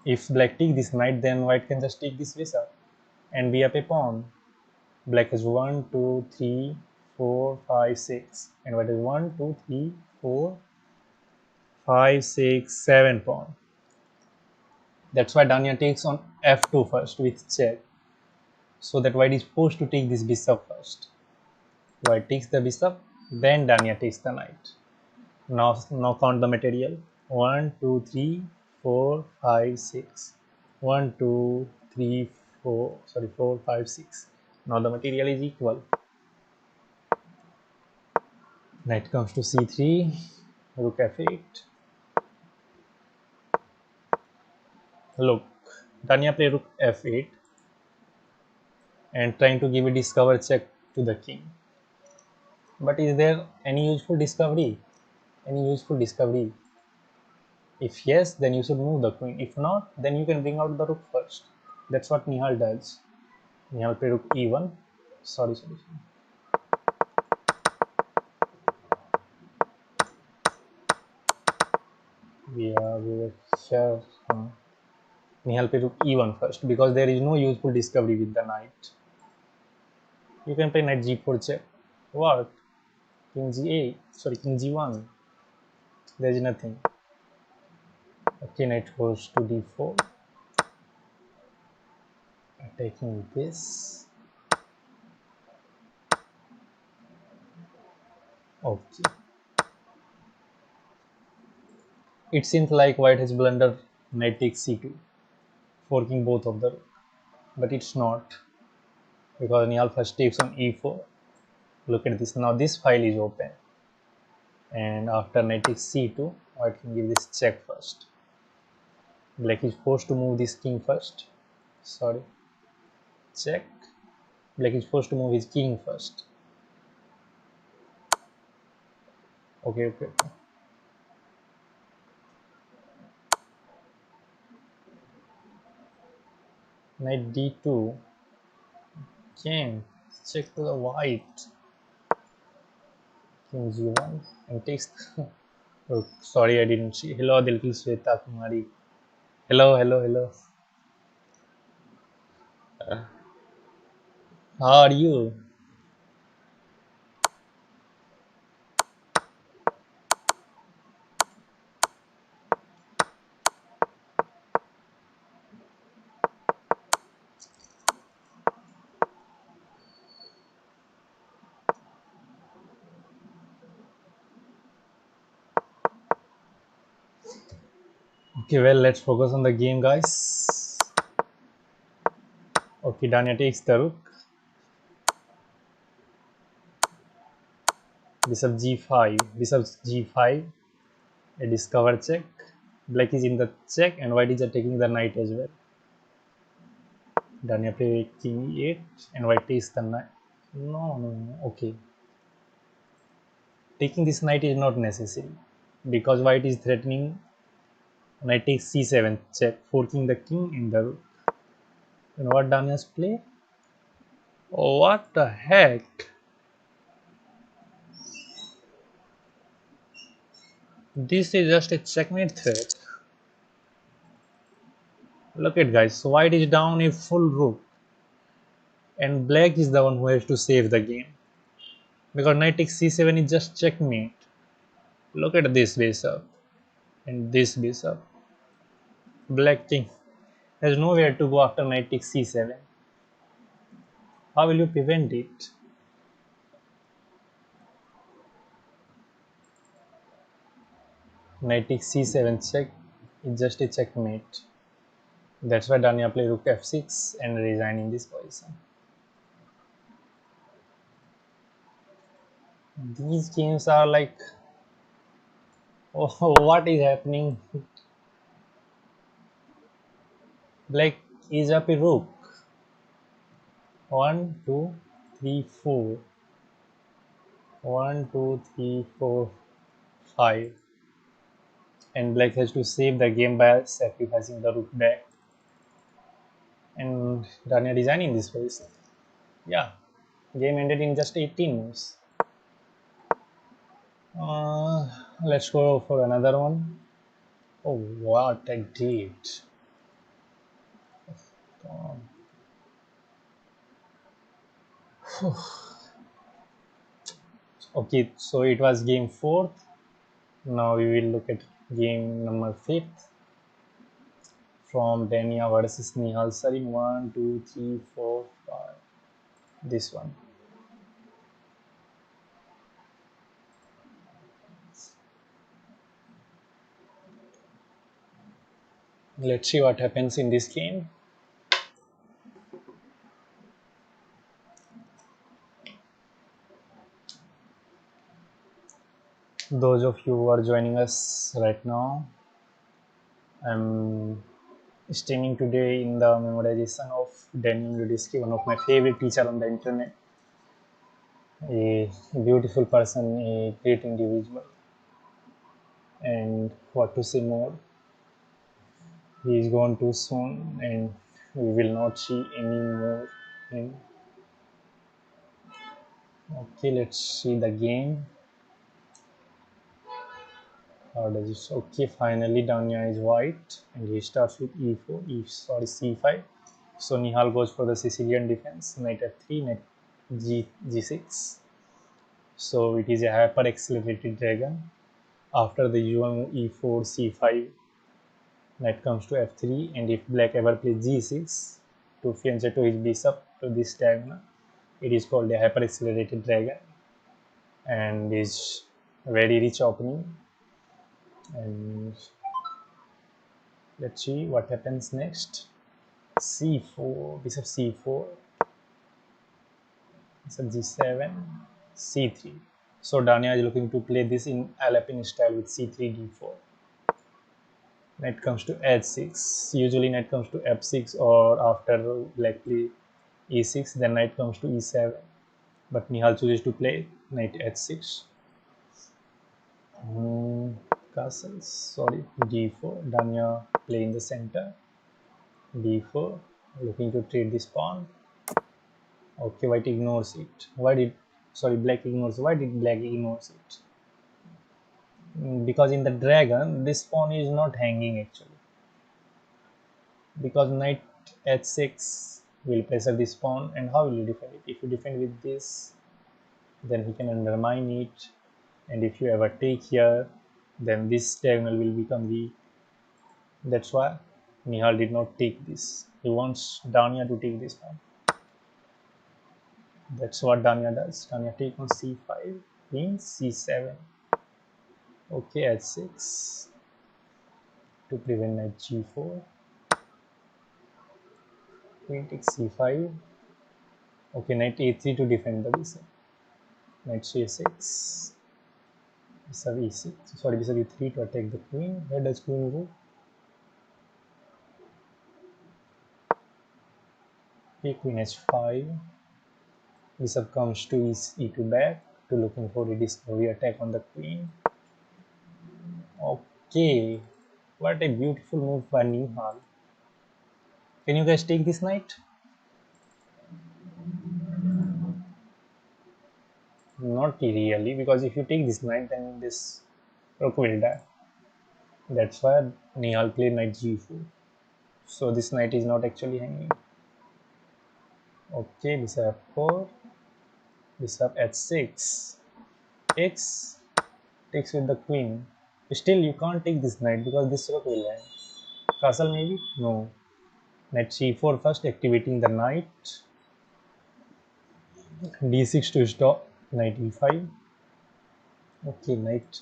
If black take this knight, then white can just take this bishop and be up a pawn. Black has 1, 2, 3, 4, 5, 6, and white has 1, 2, 3, 4, 5, 6, 7 pawn. That's why Danya takes on f2 first with check, so that white is forced to take this bishop first. White takes the bishop, then Danya takes the knight. Now count the material. 1, 2, 3, 4, 5, 6. 1, 2, 3, 4. Sorry, 4, 5, 6. Now the material is equal. Knight comes to c3, rook f8. Look, Danya play rook f8 and trying to give a discover check to the king. But is there any useful discovery? Any useful discovery? If yes, then you should move the queen. If not, then you can bring out the rook first. That's what Nihal does. Nihal play rook e1. Sorry. We were here. Nihal play rook e1 first because there is no useful discovery with the knight. You can play knight g4 check. What? King g8. Sorry, king g1. There is nothing. Okay, knight goes to d4. Taking this. Okay. It seems like white has blundered knight takes c2, forking both of the rook. But it's not, because Nihal first takes on e4. Look at this. Now this file is open. And after knight takes c2, white can give this check first. Black is forced to move this king first. Sorry. Check. Black is forced to move his king first. Okay. Knight d2. King. Check to the white. King g1 and takes. Oh, sorry, I didn't see. Hello, Dilki Sweta Kumari. Hello. How are you? Okay, well, let's focus on the game, guys. Okay, Danya takes the rook. Bishop g5. Bishop g5. A discover check. Black is in the check and white is attacking the knight as well. Danya play king e8 and white takes the knight. No. Okay. Taking this knight is not necessary because white is threatening knight takes c7 check, forking the king in the rook. You know what Danya's play? Oh, what the heck? This is just a checkmate threat. Look at guys, so white is down a full rook and black is the one who has to save the game because knight takes c7 is just checkmate. Look at this bishop and this bishop. Black king has nowhere to go after knight takes c7. How will you prevent it? Knight takes c7 check. It's just a checkmate. That's why Danya play rook f6 and resign in this position. These games are like, oh, what is happening? Black is up a rook. One, two, three, four. One, two, three, four, five. And black has to save the game by sacrificing the rook back. And Danya designing this position. Yeah, game ended in just 18 moves. Let's go for another one. Oh, what I did. Okay, so it was game 4th. Now we will look at game number 5th from Danya versus Nihal Sarin. 1, 2, 3, 4, 5. This one. Let's see what happens in this game. Those of you who are joining us right now, I'm streaming today in the memorization of Daniel Naroditsky, one of my favorite teacher on the internet. A beautiful person, a great individual, and what to say more, he is gone too soon and we will not see any more him. Okay, let's see the game. How does it? Okay, finally Danya is white and he starts with e4, c5. So Nihal goes for the Sicilian defense, knight f3, knight g6. So it is a hyper accelerated dragon. After the usual move e4, c5, knight comes to f3, and if black ever plays g6 to fianchetto his bishop to this diagonal, it is called a hyper accelerated dragon and is very rich opening. And let's see what happens next. c4, bishop c4, bishop g7, c3. So Danya is looking to play this in Alapin style with c3, d4. Knight comes to h6. Usually knight comes to f6, or after black play e6, then knight comes to e7. But Nihal chooses to play knight h6. Castles, sorry, d4. Danya play in the center. d4, looking to trade this pawn. Okay, white ignores it. Black ignores. Why did black ignores it? Because in the dragon, this pawn is not hanging actually. Because knight h6 will pressure this pawn, and how will you defend it? If you defend with this, then he can undermine it, and if you ever take here, then this diagonal will become weak. That's why Nihal did not take this. He wants Danya to take this pawn. That's what Danya does. Danya take on c5, queen c7. Okay, h6 to prevent knight g4. Queen takes c5. Okay, knight a3 to defend the bishop. Knight c6. Bishop e6. Sorry, bishop e3 to attack the queen. Where does queen go? Okay, queen h5. Bishop comes to e2 back to looking for a discovery attack on the queen. Okay, what a beautiful move by Nihal. Can you guys take this knight? Not really, because if you take this knight, then this rook will die. That's why Nihal played knight g4. So this knight is not actually hanging. Okay, bishop f4, bishop h6, x takes with the queen. Still, you can't take this knight because this rook will hang. Castle maybe? No. Knight c4 first, activating the knight. d6 to stop knight e5. Okay, knight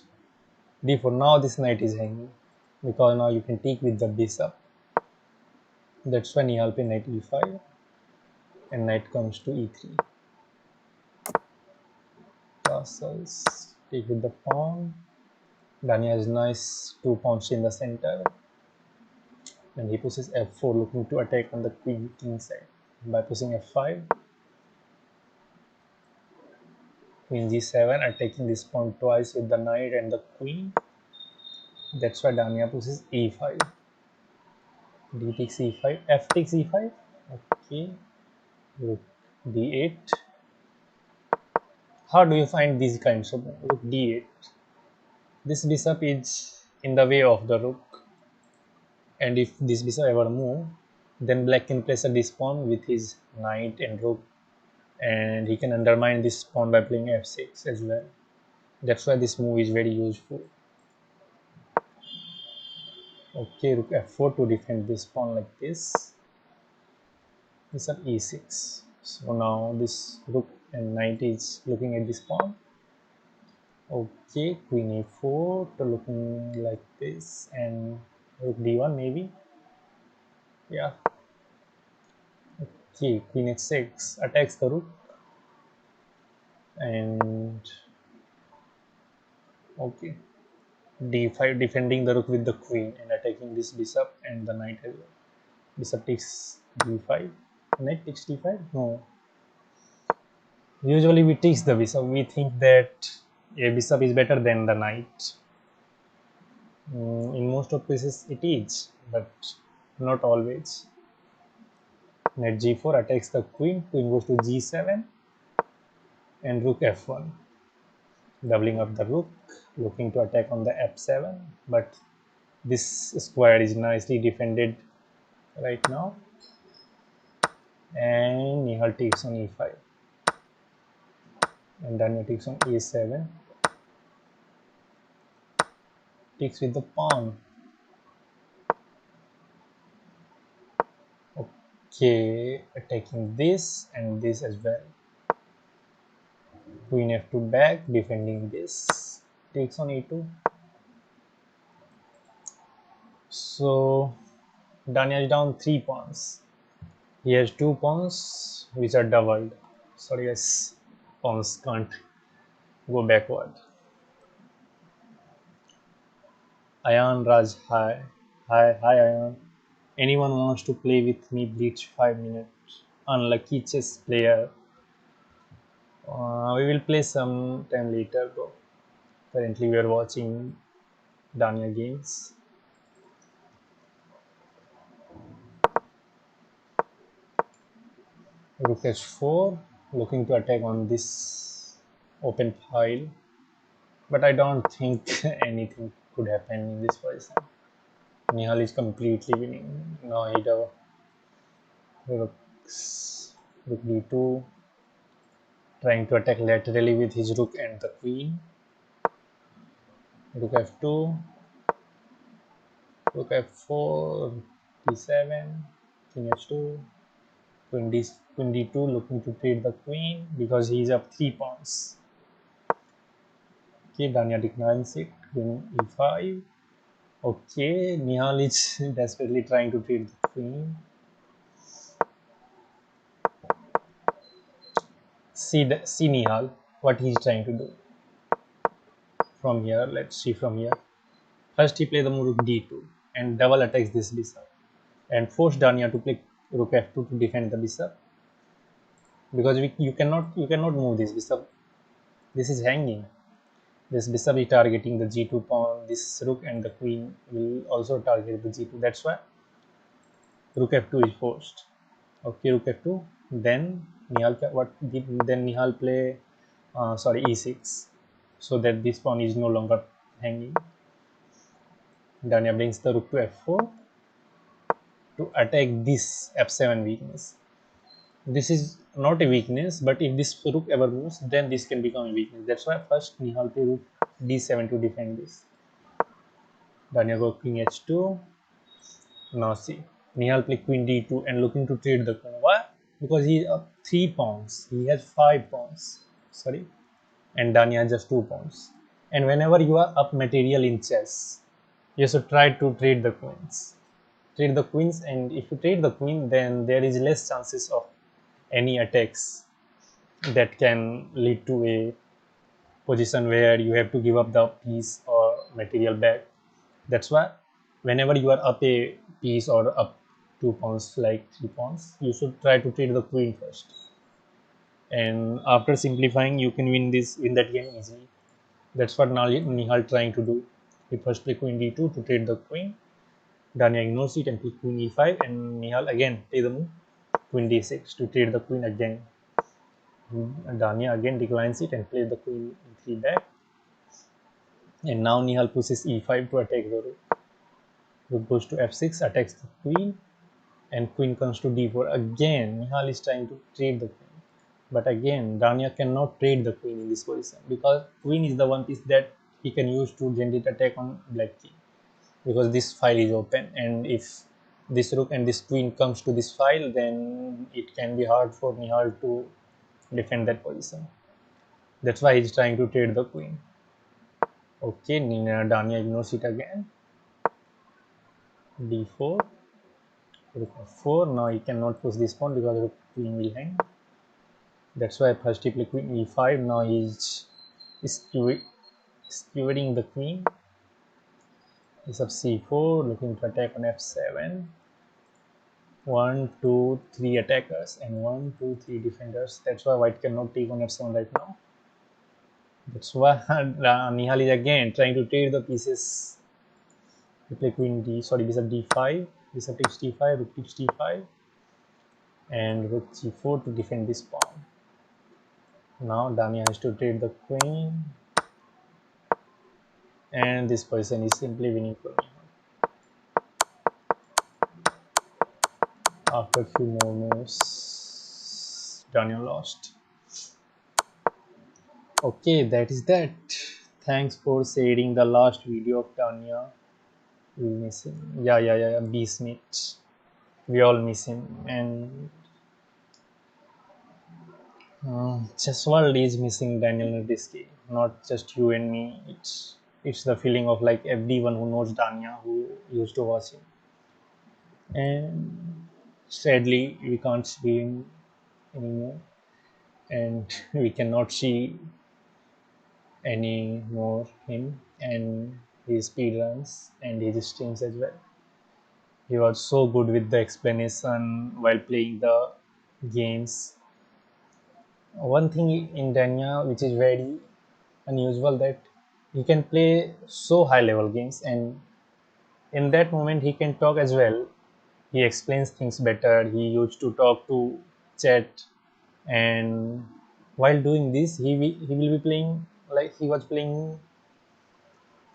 d4. Now this knight is hanging because now you can take with the bishop. That's why Nihal play knight e5 and knight comes to e3. Castles, take with the pawn. Danya has nice two pawns in the center. And he pushes f4 looking to attack on the queen king side by pushing f5. Queen g7 attacking this pawn twice with the knight and the queen. That's why Danya pushes e5. D takes e5, f takes e5. Okay, rook d8. How do you find these kinds of rook d8? This bishop is in the way of the rook, and if this bishop ever move, then black can pressure this pawn with his knight and rook, and he can undermine this pawn by playing f6 as well. That's why this move is very useful. Okay, rook f4 to defend this pawn like this. Bishop e6. So now this rook and knight is looking at this pawn. Okay, queen a4 to looking like this, and rook d1 maybe. Yeah. Okay, queen h6 attacks the rook, and okay, d5 defending the rook with the queen and attacking this bishop and the knight as well. Bishop takes d5. Knight takes d5. No. Usually we takes the bishop. We think that a bishop is better than the knight. In most of cases it is, but not always. Knight g4 attacks the queen. Queen goes to g7 and rook f1. Doubling up the rook, looking to attack on the f7, but this square is nicely defended right now. And Nihal takes on e5. And Danya takes on a7. Takes with the pawn. Okay, attacking this and this as well. Queen f2 back, defending this. Takes on e2. So Danya is down 3 pawns. He has 2 pawns which are doubled. Sorry guys, pawns can't go backward. Ayan Raj, hi. Hi Ayan. Anyone wants to play with me, bleach 5 minutes. Unlucky chess player. We will play some time later, bro. Currently we are watching Danya games. Rook h4, looking to attack on this open file, but I don't think anything could happen in this position. Nihal is completely winning. Now he does rook d2, trying to attack laterally with his rook and the queen. Rook f2, rook f4, d7, king h2, queen d2, looking to trade the queen because he is up 3 pawns. Okay, Danya declines it, queen e5. Okay, Nihal is desperately trying to trade the queen. See Nihal, what he's trying to do. From here, let's see from here. First he plays the rook d2 and double attacks this bishop and force Danya to play rook f2 to defend the bishop, because you cannot move this bishop. This is hanging. This bishop is targeting the g2 pawn. This rook and the queen will also target the g2. That's why rook f2 is forced. Okay, rook f2. Then Nihal play e6, so that this pawn is no longer hanging. Danya brings the rook to f4 to attack this f7 weakness. This is not a weakness, but if this rook ever moves, then this can become a weakness. That's why first Nihal play rook d7 to defend this. Danya go king h2. Now see, Nihal play queen d2 and looking to trade the queen. Why? because he's up 3 pawns. He has 5 pawns. Sorry, and Danya has just 2 pawns. And whenever you are up material in chess, you should try to trade the queens. Trade the queens, and if you trade the queen, then there is less chances of any attacks that can lead to a position where you have to give up the piece or material back. That's why whenever you are up a piece or up 2 pawns, like 3 pawns, you should try to trade the queen first. And after simplifying, you can win that game easily. That's what Nihal trying to do. He first play queen d2 to trade the queen. Danya ignores it and play queen e5, and Nihal again play the move queen d6 to trade the queen again. Danya again declines it and plays the queen e3 back. And now Nihal pushes e5 to attack the rook. Rook goes to f6, attacks the queen, and queen comes to d4. Again, Nihal is trying to trade the queen. But again, Danya cannot trade the queen in this position because queen is the one piece that he can use to generate attack on black king. Because this file is open, and if this rook and this queen comes to this file, then it can be hard for Nihal to defend that position. That's why he's trying to trade the queen. Okay, Danya ignores it again. d4, rook f4. Now he cannot push this pawn because the queen will hang. That's why first he played queen e5. Now he's skewering the queen. Bishop c4, looking to attack on f7. 1, 2, 3 attackers and 1, 2, 3 defenders. That's why white cannot take on f7 right now. That's why Nihal is again trying to trade the pieces. We play queen bishop d5, bishop takes d5, rook takes d5, and rook g4 to defend this pawn. Now Danya has to trade the queen, and this person is simply winning for me. After a few more moves, Daniel lost. Okay, that is that. Thanks for sharing the last video of Danya. We miss him. Yeah. B Smith. We all miss him. And chess world is missing Daniel Naroditsky. Not just you and me. It's the feeling of like everyone who knows Danya, who used to watch him. And sadly, we can't see him anymore, and we cannot see any more him and his speed runs and his streams as well. He was so good with the explanation while playing the games. One thing in Danya which is very unusual, that he can play so high level games, and in that moment he can talk as well. He explains things better. He used to talk to chat, and while doing this he will be playing like he was playing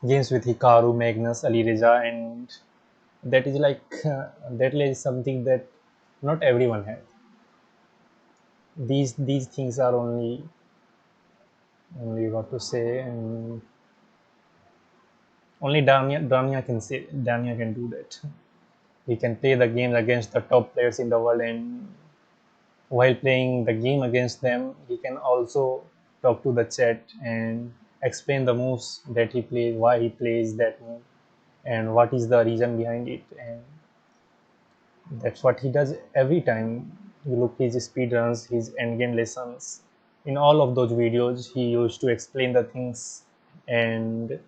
games with Hikaru, Magnus, Alireza, and that is like that is something that not everyone has. These things are only what to say, and only Danya can say. Danya can do that. He can play the games against the top players in the world, and while playing the game against them, he can also talk to the chat and explain the moves that he plays, why he plays that move, and what is the reason behind it. And that's what he does every time. You look his speed runs, his endgame lessons. In all of those videos, he used to explain the things and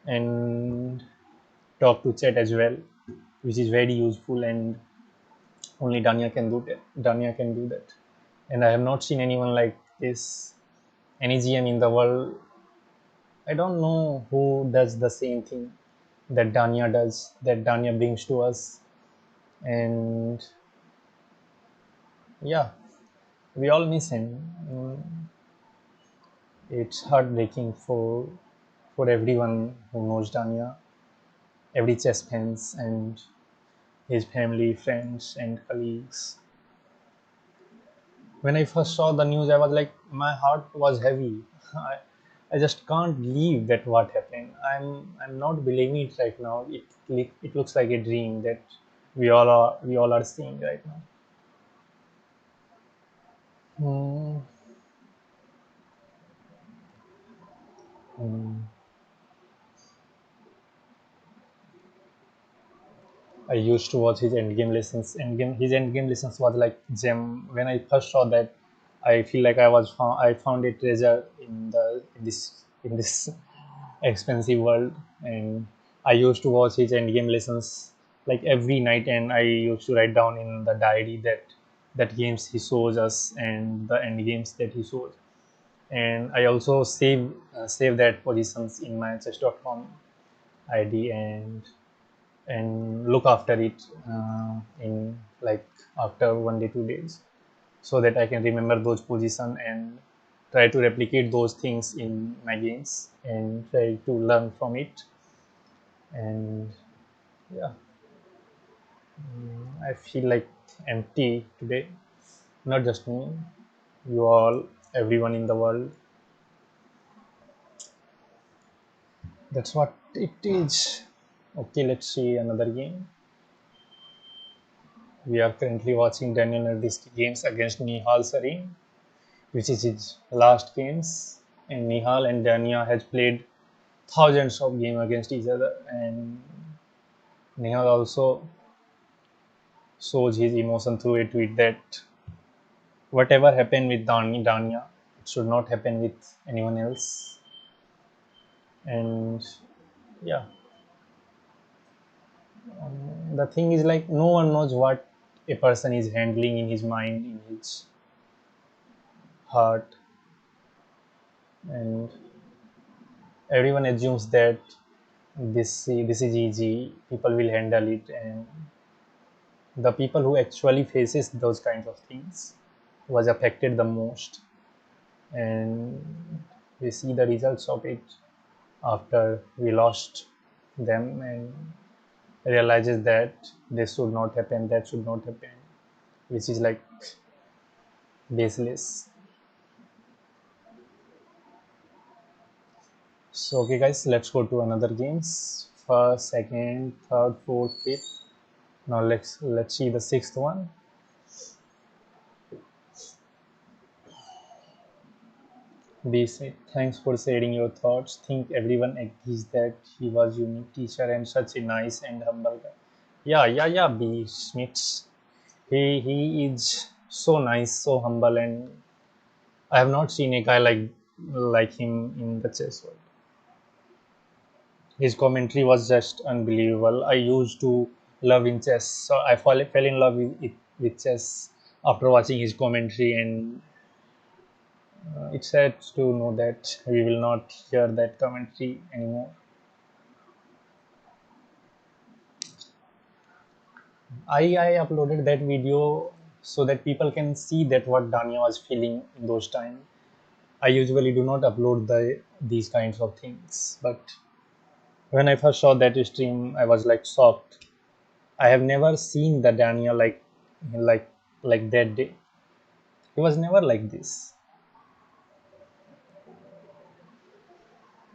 and talk to chat as well, which is very useful, and only Danya can do that. Danya can do that, and I have not seen anyone like this, any GM in the world. I don't know who does the same thing that Danya does, that Danya brings to us, and yeah, we all miss him. It's heartbreaking for everyone who knows Danya, every chess fans and his family, friends, and colleagues. When I first saw the news, I was like, my heart was heavy. I just can't believe that what happened. I'm not believing it right now. It looks like a dream that we all are seeing right now. Mm, mm. I used to watch his endgame lessons. His endgame lessons was like gem. When I first saw that, I feel like I found a treasure in this expensive world. And I used to watch his endgame lessons like every night, and I used to write down in the diary that games he shows us and the end games that he shows. And I also save that positions in my chess.com ID, and look after it in like after 1 day 2 days, so that I can remember those position and try to replicate those things in my games and try to learn from it. And yeah, I feel like empty today. Not just me, you all, everyone in the world. That's what it is. Okay, let's see another game. We are currently watching Daniel Naroditsky games against Nihal Sarin, which is his last games. And Nihal and Danya has played thousands of games against each other, and Nihal also shows his emotion through a tweet that whatever happened with Danya, it should not happen with anyone else. And yeah, the thing is like no one knows what a person is handling in his mind, in his heart, and everyone assumes that this is easy, people will handle it, and the people who actually faces those kinds of things was affected the most, and we see the results of it after we lost them, and realizes that this should not happen, that should not happen, which is like baseless. So okay guys, let's go to another games. First, second, third, fourth, fifth. Now let's see the sixth one. B said, thanks for sharing your thoughts. Think everyone agrees that he was unique teacher and such a nice and humble guy. Yeah, B Smith. He is so nice, so humble, and I have not seen a guy like him in the chess world. His commentary was just unbelievable. I used to love in chess, so I fell in love with chess after watching his commentary, and it's sad to know that we will not hear that commentary anymore. I uploaded that video so that people can see that what Danya was feeling in those times. I usually do not upload these kinds of things, but when I first saw that stream, I was like shocked. I have never seen the Danya like like that day. He was never like this.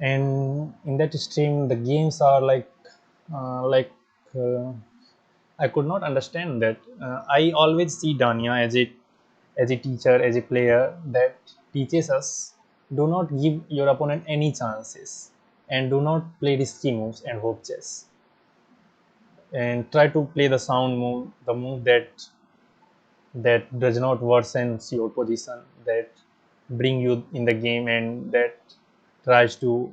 And in that stream, the games are like uh, I could not understand that. I always see Danya as a teacher, as a player that teaches us do not give your opponent any chances, and do not play risky moves and hope chess, and try to play the sound move, the move that does not worsen your position, that bring you in the game, and that tries to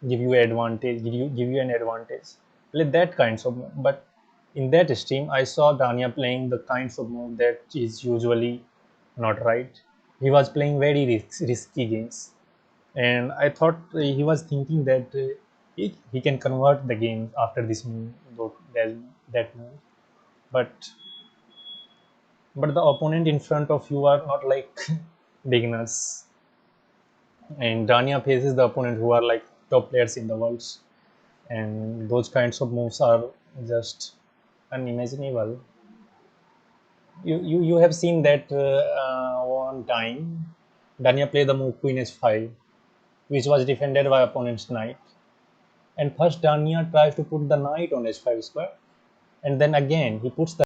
give you an advantage, like that kinds of move. But in that stream I saw Danya playing the kinds of move that is usually not right. He was playing very risky games, and I thought he was thinking that he can convert the game after this move, that move. But but the opponent in front of you are not like beginners, and Danya faces the opponent who are like top players in the world, and those kinds of moves are just unimaginable. You have seen that one time Danya played the move Queen h5, which was defended by opponent's knight, and first Danya tries to put the knight on h5 square, and then again he puts the